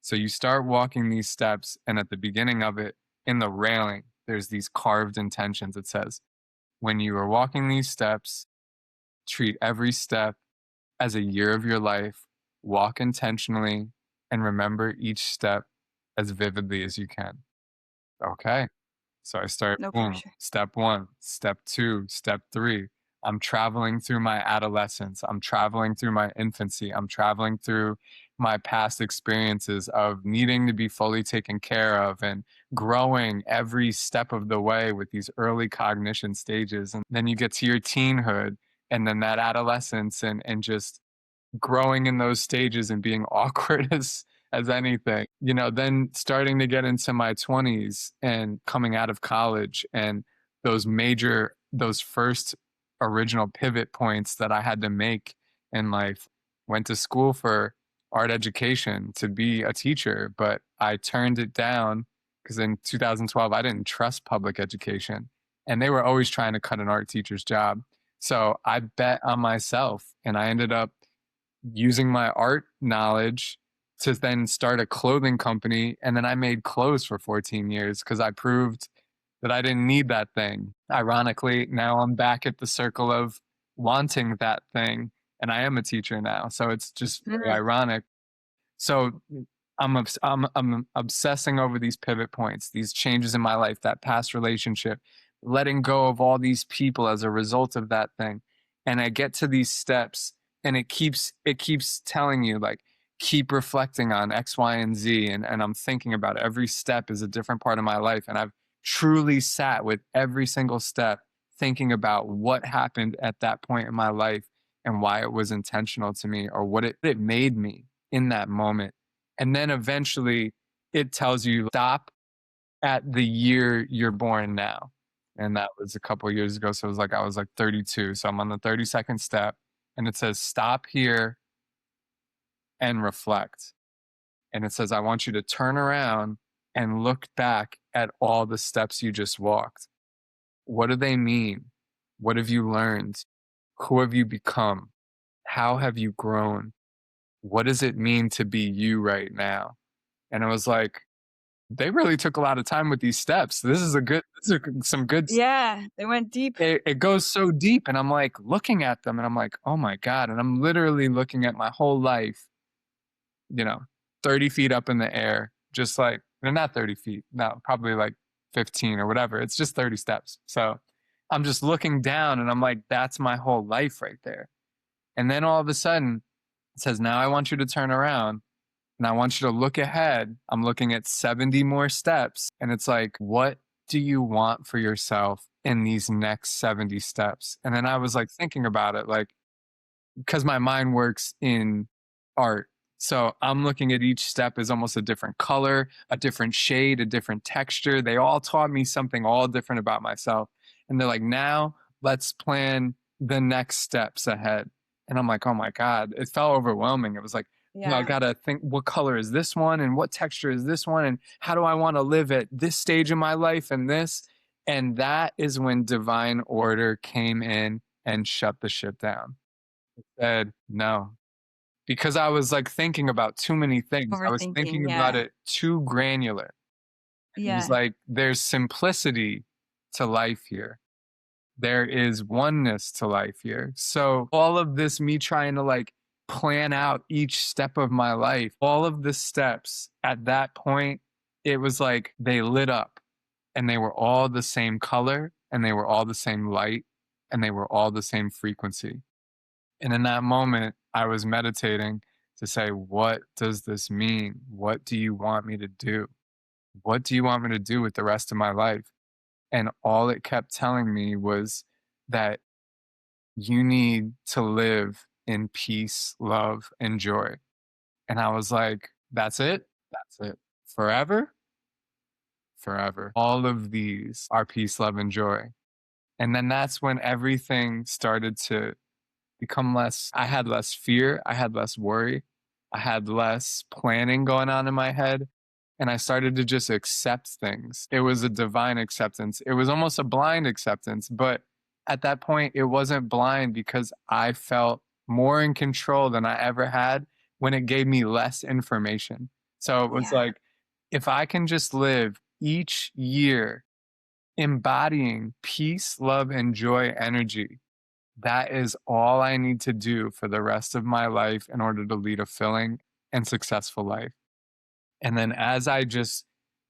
So you start walking these steps, and at the beginning of it, in the railing, there's these carved intentions. It says, when you are walking these steps, treat every step as a year of your life, walk intentionally, and remember each step as vividly as you can. Okay. So I start, No boom, pressure. step 1, step 2, step 3. I'm traveling through my adolescence. I'm traveling through my infancy. I'm traveling through my past experiences of needing to be fully taken care of and growing every step of the way with these early cognition stages. And then you get to your teenhood and then that adolescence and just growing in those stages and being awkward as anything, then starting to get into my 20s and coming out of college, and those first original pivot points that I had to make in life. Went to school for art education to be a teacher, but I turned it down because in 2012 I didn't trust public education, and they were always trying to cut an art teacher's job. So I bet on myself, and I ended up using my art knowledge to then start a clothing company. And then I made clothes for 14 years because I proved that I didn't need that thing. Ironically, now I'm back at the circle of wanting that thing. And I am a teacher now. So it's just very Mm. ironic. So I'm obsessing over these pivot points, these changes in my life, that past relationship, letting go of all these people as a result of that thing. And I get to these steps, and it keeps telling you, like, keep reflecting on X, Y, and Z. And I'm thinking about every step is a different part of my life. And I've truly sat with every single step thinking about what happened at that point in my life and why it was intentional to me, or what it made me in that moment. And then eventually it tells you, stop at the year you're born now. And that was a couple of years ago. So it was like I was like 32. So I'm on the 32nd step, and it says, stop here and reflect. And it says, I want you to turn around and look back at all the steps you just walked. What do they mean? What have you learned? Who have you become? How have you grown? What does it mean to be you right now? And I was like, they really took a lot of time with these steps. These are some good. Yeah, they went deep. It goes so deep, and I'm like looking at them and I'm like, oh my God. And I'm literally looking at my whole life, 30 feet up in the air, just like, they're not 30 feet, no, probably like 15 or whatever. It's just 30 steps. So I'm just looking down and I'm like, that's my whole life right there. And then all of a sudden it says, now I want you to turn around and I want you to look ahead. I'm looking at 70 more steps. And it's like, what do you want for yourself in these next 70 steps? And then I was like thinking about it, like, because my mind works in art. So I'm looking at each step as almost a different color, a different shade, a different texture. They all taught me something all different about myself. And they're like, now let's plan the next steps ahead. And I'm like, oh my God, it felt overwhelming. It was like, Yeah. I got to think, what color is this one? And what texture is this one? And how do I want to live at this stage in my life and this? And that is when divine order came in and shut the shit down. I said, no, because I was like thinking about too many things. I was Overthinking, thinking about yeah. it too granular. And it was Yeah. like, there's simplicity to life here. There is oneness to life here. So all of this, me trying to like plan out each step of my life, all of the steps at that point, it was like they lit up and they were all the same color and they were all the same light and they were all the same frequency. And in that moment, I was meditating to say, what does this mean? What do you want me to do? What do you want me to do with the rest of my life? And all it kept telling me was that you need to live in peace, love, and joy. And I was like, that's it? That's it. Forever? Forever. All of these are peace, love, and joy. And then that's when everything started to become less. I had less fear. I had less worry. I had less planning going on in my head. And I started to just accept things. It was a divine acceptance. It was almost a blind acceptance. But at that point, it wasn't blind because I felt more in control than I ever had when it gave me less information. So it was Yeah. like, if I can just live each year embodying peace, love, and joy energy, that is all I need to do for the rest of my life in order to lead a filling and successful life. And then as I just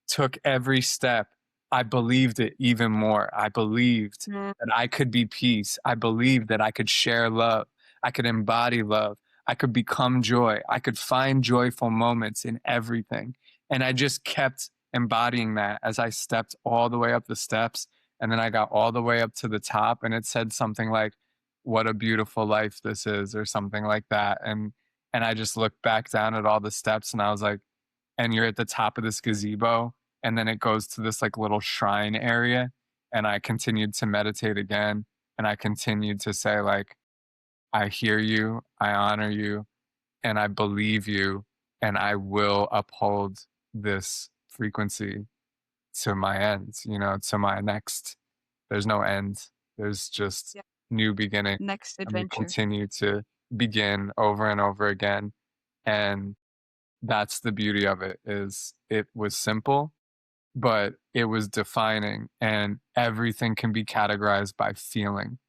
took every step, I believed it even more. I believed Mm. that I could be peace. I believed that I could share love. I could embody love. I could become joy. I could find joyful moments in everything. And I just kept embodying that as I stepped all the way up the steps. And then I got all the way up to the top, and it said something like, what a beautiful life this is, or something like that. And I just looked back down at all the steps and I was like, and you're at the top of this gazebo, and then it goes to this like little shrine area. And I continued to meditate again, and I continued to say like, I hear you, I honor you, and I believe you, and I will uphold this frequency to my end, to my next. There's no end. There's just Yeah. new beginning. Next And we adventure. continue to begin over and over again. And that's the beauty of it, is it was simple, but it was defining, and everything can be categorized by feeling.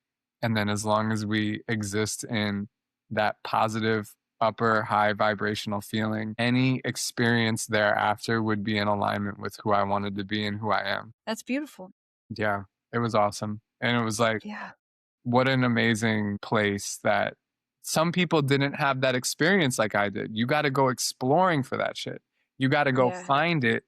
And then as long as we exist in that positive upper high vibrational feeling, any experience thereafter would be in alignment with who I wanted to be and who I am. That's beautiful. Yeah, it was awesome. And it was like, Yeah. what an amazing place that some people didn't have that experience like I did. You got to go exploring for that shit. You got to go Yeah. find it,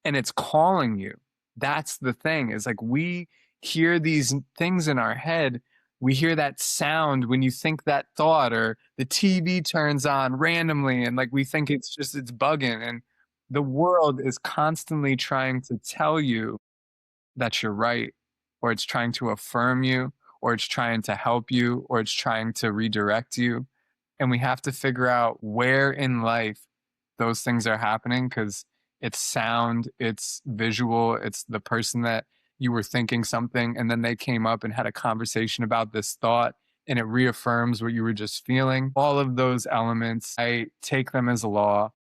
and it's calling you. That's the thing, is like we hear these things in our head. We hear that sound when you think that thought, or the TV turns on randomly and like we think it's bugging. And the world is constantly trying to tell you that you're right, or it's trying to affirm you, or it's trying to help you, or it's trying to redirect you. And we have to figure out where in life those things are happening, because it's sound, it's visual, it's the person that you were thinking something and then they came up and had a conversation about this thought, and it reaffirms what you were just feeling. All of those elements, I take them as a law,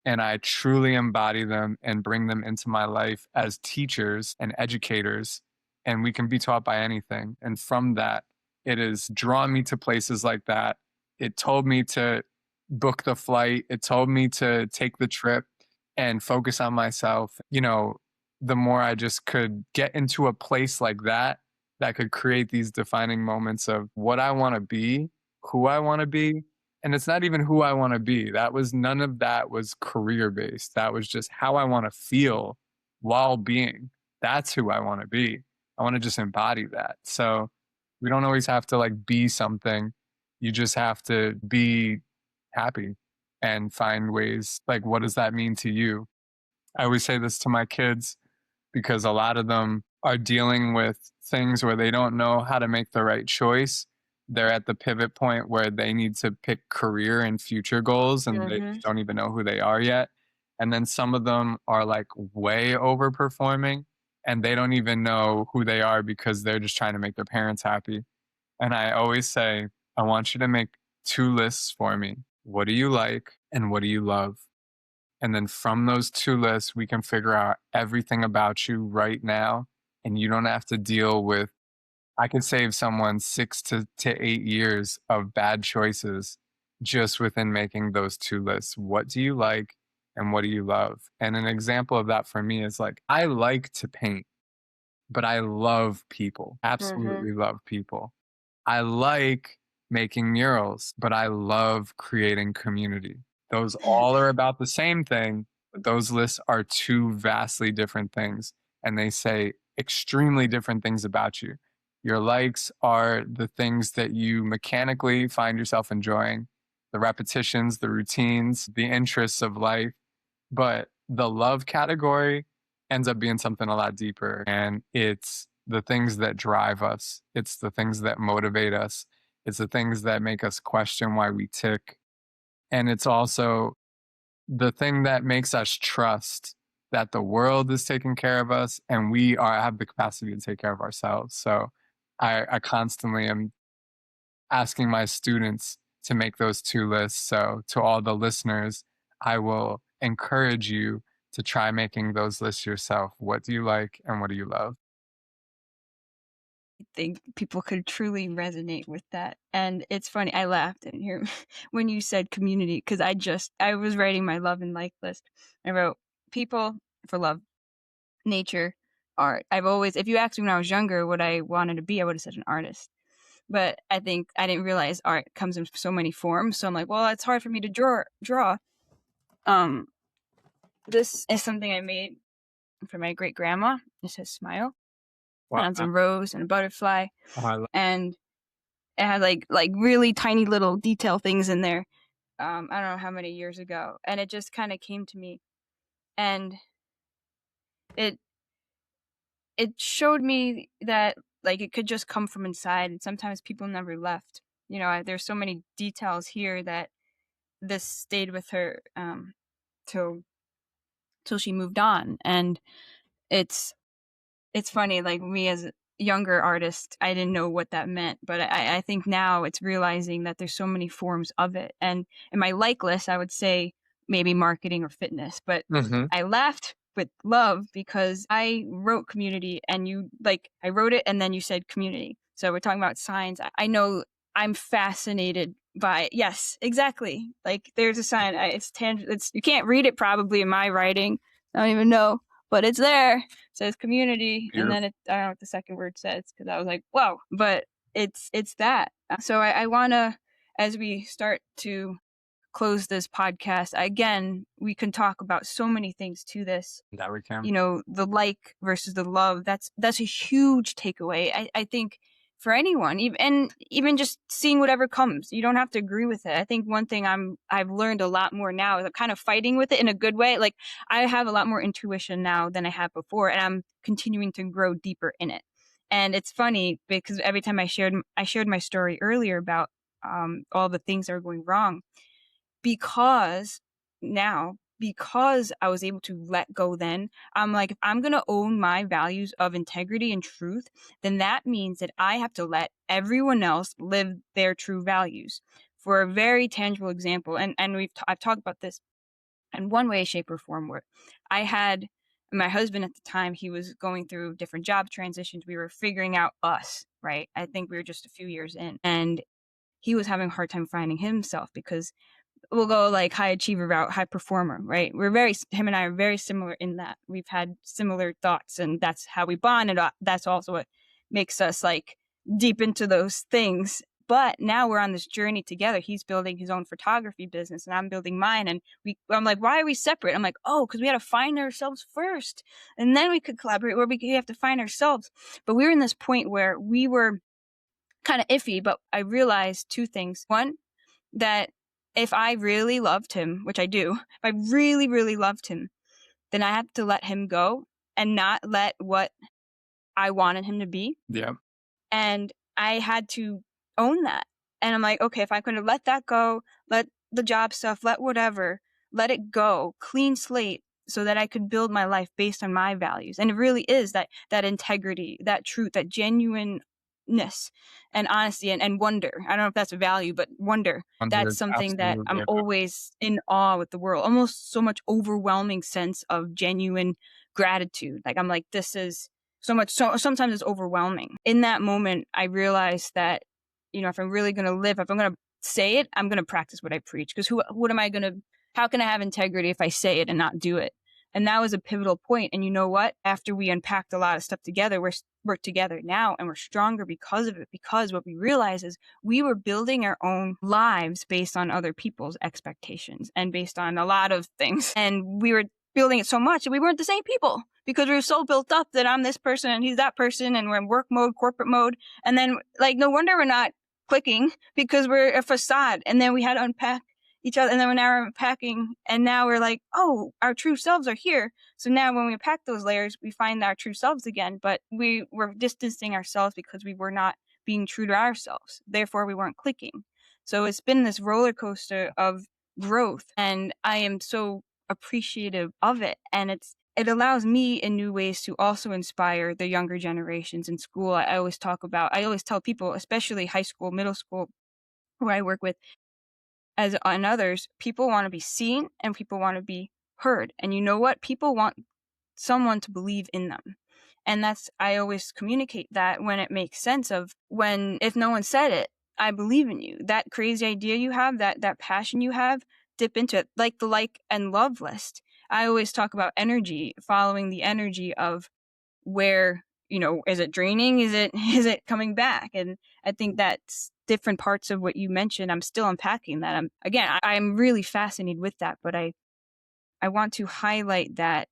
and I truly embody them and bring them into my life as teachers and educators. And we can be taught by anything. And from that, it has drawn me to places like that. It told me to book the flight, it told me to take the trip and focus on myself. The more I just could get into a place like that, that could create these defining moments of what I want to be, who I want to be. And it's not even who I want to be. None of that was career based. That was just how I want to feel while being. That's who I want to be. I want to just embody that. So we don't always have to like be something. You just have to be happy and find ways, like, what does that mean to you? I always say this to my kids because a lot of them are dealing with things where they don't know how to make the right choice. They're at the pivot point where they need to pick career and future goals, and they Mhm. don't even know who they are yet. And then some of them are like way overperforming and they don't even know who they are because they're just trying to make their parents happy. And I always say, I want you to make 2 lists for me. What do you like and what do you love? And then from those 2 lists, we can figure out everything about you right now. And you don't have to deal with, I could save someone 6 to 8 years of bad choices just within making those 2 lists. What do you like and what do you love? And an example of that for me is like, I like to paint, but I love people, absolutely love people. I like making murals, but I love creating community. Those all are about the same thing, but those lists are 2 vastly different things, and they say extremely different things about you. Your likes are the things that you mechanically find yourself enjoying, the repetitions, the routines, the interests of life, but the love category ends up being something a lot deeper, and it's the things that drive us. It's the things that motivate us. It's the things that make us question why we tick. And it's also the thing that makes us trust that the world is taking care of us and we have the capacity to take care of ourselves. So I constantly am asking my students to make those 2 lists. So to all the listeners, I will encourage you to try making those lists yourself. What do you like and what do you love? I think people could truly resonate with that. And it's funny, I laughed in here when you said community, because I was writing my love and like list. I wrote people for love, nature, art. I've always, if you asked me when I was younger what I wanted to be, I would have said an artist. But I think I didn't realize art comes in so many forms. So I'm like, well, it's hard for me to draw. This is something I made for my great grandma. It says smile. Wow. And it's a rose and a butterfly. Oh, And it had like really tiny little detail things in there. I don't know how many years ago. And it just kind of came to me. And it showed me that like it could just come from inside, and sometimes people never left. You know, there's so many details here that this stayed with her till she moved on. And it's funny, like me as a younger artist, I didn't know what that meant, but I think now it's realizing that there's so many forms of it. And in my like list, I would say maybe marketing or fitness, but I laughed with love because I wrote community, and I wrote it and then you said community. So we're talking about signs. I know I'm fascinated by, yes, exactly. Like there's a sign. It's tangible. You can't read it probably in my writing. I don't even know, but it's there. It says community, and then I don't know what the second word says because I was like, whoa. But it's that. So I want to, as we start to close this podcast, again, we can talk about so many things to this. that we can. You know, the like versus the love. That's a huge takeaway. I think for anyone, even just seeing whatever comes. You don't have to agree with it. I think one thing I've learned a lot more now is kind of fighting with it in a good way. Like I have a lot more intuition now than I had before, and I'm continuing to grow deeper in it. And it's funny because every time I shared my story earlier about all the things that are going wrong, because I was able to let go then, I'm like, if I'm going to own my values of integrity and truth, then that means that I have to let everyone else live their true values. For a very tangible example, and I've talked about this in one way, shape, or form, where I had my husband at the time, he was going through different job transitions. We were figuring out us, right? I think we were just a few years in, and he was having a hard time finding himself because we'll go like high achiever route, high performer, right? Him and I are very similar in that we've had similar thoughts, and that's how we bond. And that's also what makes us like deep into those things. But now we're on this journey together. He's building his own photography business and I'm building mine. And I'm like, why are we separate? I'm like, oh, because we had to find ourselves first. And then we could collaborate, where we have to find ourselves. But we were in this point where we were kind of iffy, but I realized 2 things. One, that if I really loved him, which I do, if I really, really loved him, then I have to let him go and not let what I wanted him to be. Yeah. And I had to own that. And I'm like, okay, if I could have let that go, let the job stuff, let whatever, let it go, clean slate, so that I could build my life based on my values. And it really is that integrity, that truth, that genuine trueness and honesty and wonder. I don't know if that's a value, but wonder. That's Under something that I'm absolutely. always in awe with the world, almost so much overwhelming sense of genuine gratitude. Like I'm like, this is so much. So sometimes it's overwhelming. In that moment, I realized that, if I'm really going to live, if I'm going to say it, I'm going to practice what I preach. Because what am I going to, how can I have integrity if I say it and not do it? And that was a pivotal point. And you know what? After we unpacked a lot of stuff together, we're together now and we're stronger because of it. Because what we realize is we were building our own lives based on other people's expectations and based on a lot of things. And we were building it so much that we weren't the same people because we were so built up that I'm this person and he's that person and we're in work mode, corporate mode. And then like, no wonder we're not clicking because we're a facade. And then we had to unpack each other, and then we're now unpacking, and now we're like, oh, our true selves are here. So now when we unpack those layers, we find our true selves again, but we were distancing ourselves because we were not being true to ourselves. Therefore, we weren't clicking. So it's been this roller coaster of growth, and I am so appreciative of it. And it allows me in new ways to also inspire the younger generations in school. I always tell people, especially high school, middle school, who I work with, as on others, people want to be seen and people want to be heard. And you know what? People want someone to believe in them. And I always communicate that when it makes sense of if no one said it, I believe in you. That crazy idea you have, that passion you have, dip into it. Like the like and love list. I always talk about energy, following the energy of where, is it draining? Is it coming back? And I think that's different parts of what you mentioned. I'm still unpacking that. I'm really fascinated with that, but I want to highlight that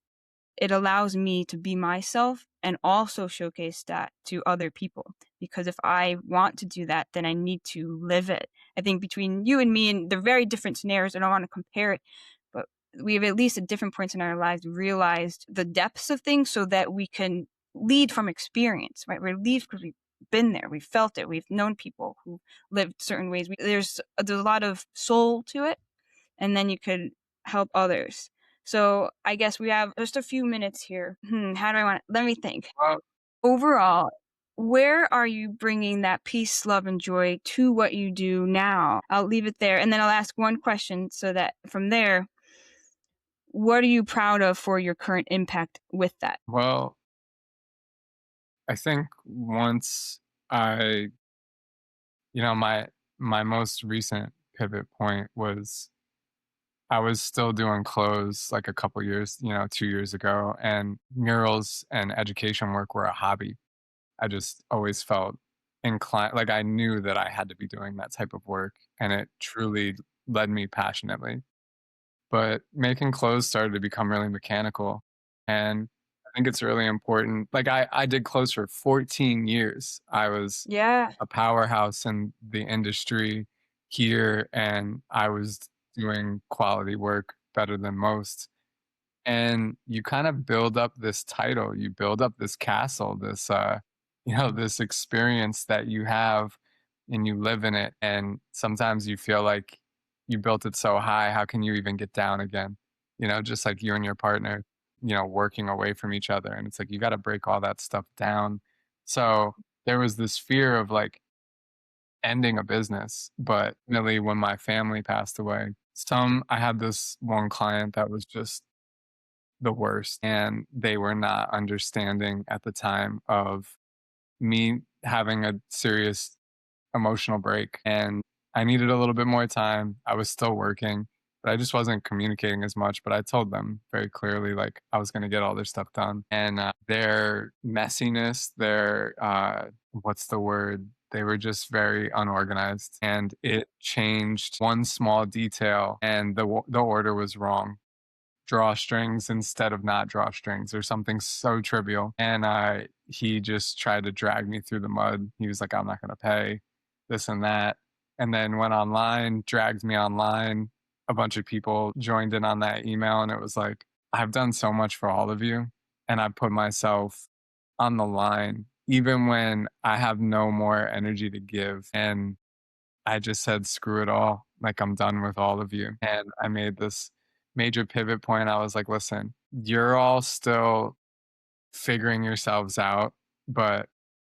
it allows me to be myself and also showcase that to other people. Because if I want to do that, then I need to live it. I think between you and me, and they're very different scenarios, I don't want to compare it, but we have at least at different points in our lives realized the depths of things so that we can lead from experience, right? We lead because we've been there, we've felt it, we've known people who lived certain ways. There's a lot of soul to it, and then you could help others. So I guess we have just a few minutes here. How do I want let me think. Well, Overall, where are you bringing that peace, love, and joy to what you do now? I'll leave it there. And then I'll ask one question so that from there, what are you proud of for your current impact with that? well, I think once I, my most recent pivot point was I was still doing clothes like a couple years, 2 years ago, and murals and education work were a hobby. I just always felt inclined, like I knew that I had to be doing that type of work, and it truly led me passionately. But making clothes started to become really mechanical, and I think it's really important. Like I did clothes for 14 years. I was Yeah. a powerhouse in the industry here, and I was doing quality work better than most. And you kind of build up this title, you build up this castle, this experience that you have and you live in it. And sometimes you feel like you built it so high, how can you even get down again? Just like you and your partner, working away from each other. And it's like you got to break all that stuff down. So there was this fear of like ending a business, but really when my family passed away, I had this one client that was just the worst, and they were not understanding at the time of me having a serious emotional break, and I needed a little bit more time. I was still working, but I just wasn't communicating as much, but I told them very clearly, like, I was gonna get all their stuff done, and, their messiness, what's the word? They were just very unorganized, and it changed one small detail, and the order was wrong. Drawstrings instead of not drawstrings or something so trivial. And he just tried to drag me through the mud. He was like, I'm not going to pay this and that. And then went online, dragged me online. A bunch of people joined in on that email. And it was like, I've done so much for all of you. And I put myself on the line, even when I have no more energy to give. And I just said, screw it all. Like, I'm done with all of you. And I made this major pivot point. I was like, listen, you're all still figuring yourselves out, but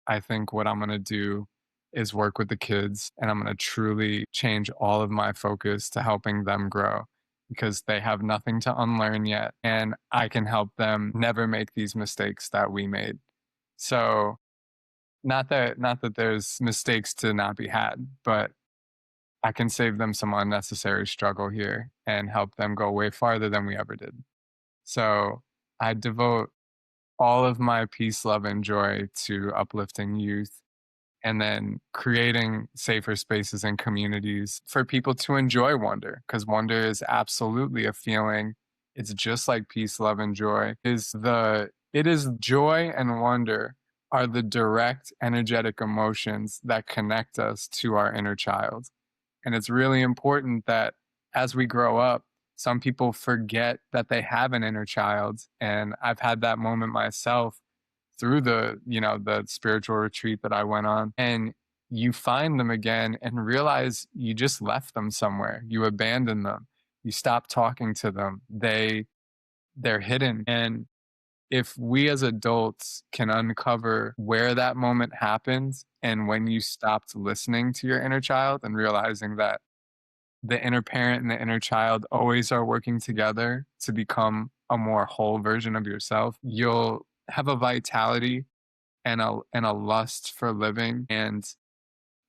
I think what I'm going to do is work with the kids, and I'm going to truly change all of my focus to helping them grow because they have nothing to unlearn yet. And I can help them never make these mistakes that we made. So, not that there's mistakes to not be had, but I can save them some unnecessary struggle here and help them go way farther than we ever did. So I devote all of my peace, love, and joy to uplifting youth and then creating safer spaces and communities for people to enjoy wonder because wonder is absolutely a feeling. It's just like peace, love, and joy. It is joy and wonder are the direct energetic emotions that connect us to our inner child. And it's really important that as we grow up, some people forget that they have an inner child. And I've had that moment myself through the spiritual retreat that I went on. And you find them again and realize you just left them somewhere. You abandoned them. You stopped talking to them. They're hidden. And if we as adults can uncover where that moment happened and when you stopped listening to your inner child and realizing that the inner parent and the inner child always are working together to become a more whole version of yourself, you'll have a vitality and a lust for living and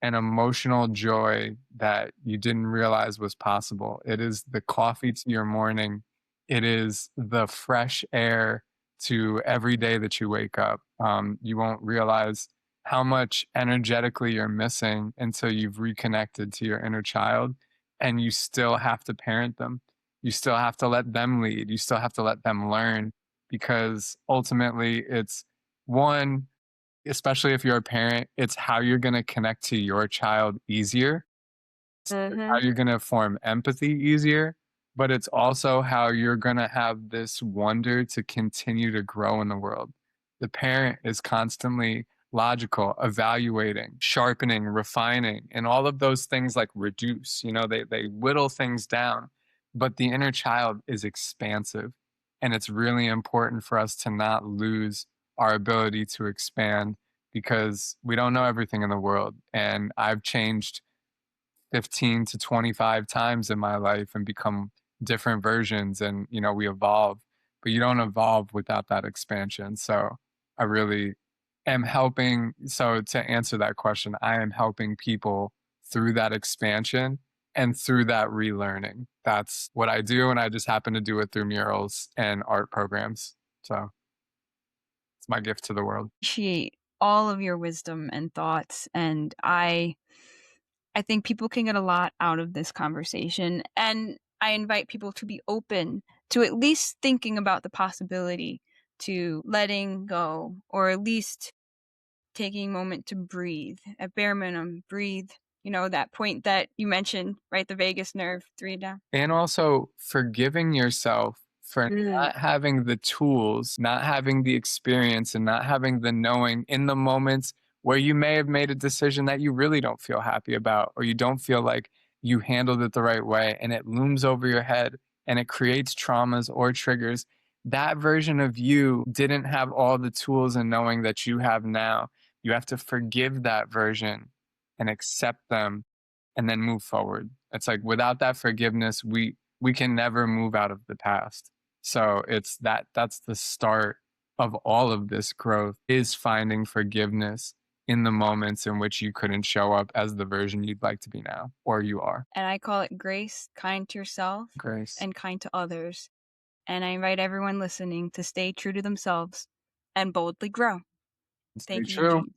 an emotional joy that you didn't realize was possible. It is the coffee to your morning. It is the fresh air to every day that you wake up. You won't realize how much energetically you're missing until you've reconnected to your inner child and you still have to parent them. You still have to let them lead. You still have to let them learn because ultimately it's one, especially if you're a parent, it's how you're gonna connect to your child easier. It's how Mhm. you're gonna form empathy easier, but it's also how you're gonna have this wonder to continue to grow in the world. The parent is constantly logical, evaluating, sharpening, refining, and all of those things like reduce, they whittle things down, but the inner child is expansive. And it's really important for us to not lose our ability to expand because we don't know everything in the world. And I've changed 15 to 25 times in my life and become different versions and we evolve, but you don't evolve without that expansion. So I really am helping. So to answer that question, I am helping people through that expansion and through that relearning. That's what I do, and I just happen to do it through murals and art programs. So it's my gift to the world. Appreciate all of your wisdom and thoughts, and I think people can get a lot out of this conversation, and I invite people to be open to at least thinking about the possibility to letting go, or at least taking a moment to breathe. At bare minimum, breathe. That point that you mentioned, right? The vagus nerve, 3 down. And also forgiving yourself for Mm. not having the tools, not having the experience, and not having the knowing in the moments where you may have made a decision that you really don't feel happy about, or you don't feel like you handled it the right way, and it looms over your head and it creates traumas or triggers. That version of you didn't have all the tools and knowing that you have now. You have to forgive that version and accept them and then move forward. It's like without that forgiveness, we can never move out of the past. So that's the start of all of this growth is finding forgiveness in the moments in which you couldn't show up as the version you'd like to be now or you are. And I call it grace, kind to yourself Grace. and kind to others. And I invite everyone listening to stay true to themselves and boldly grow. Stay Thank you, true. Eugene.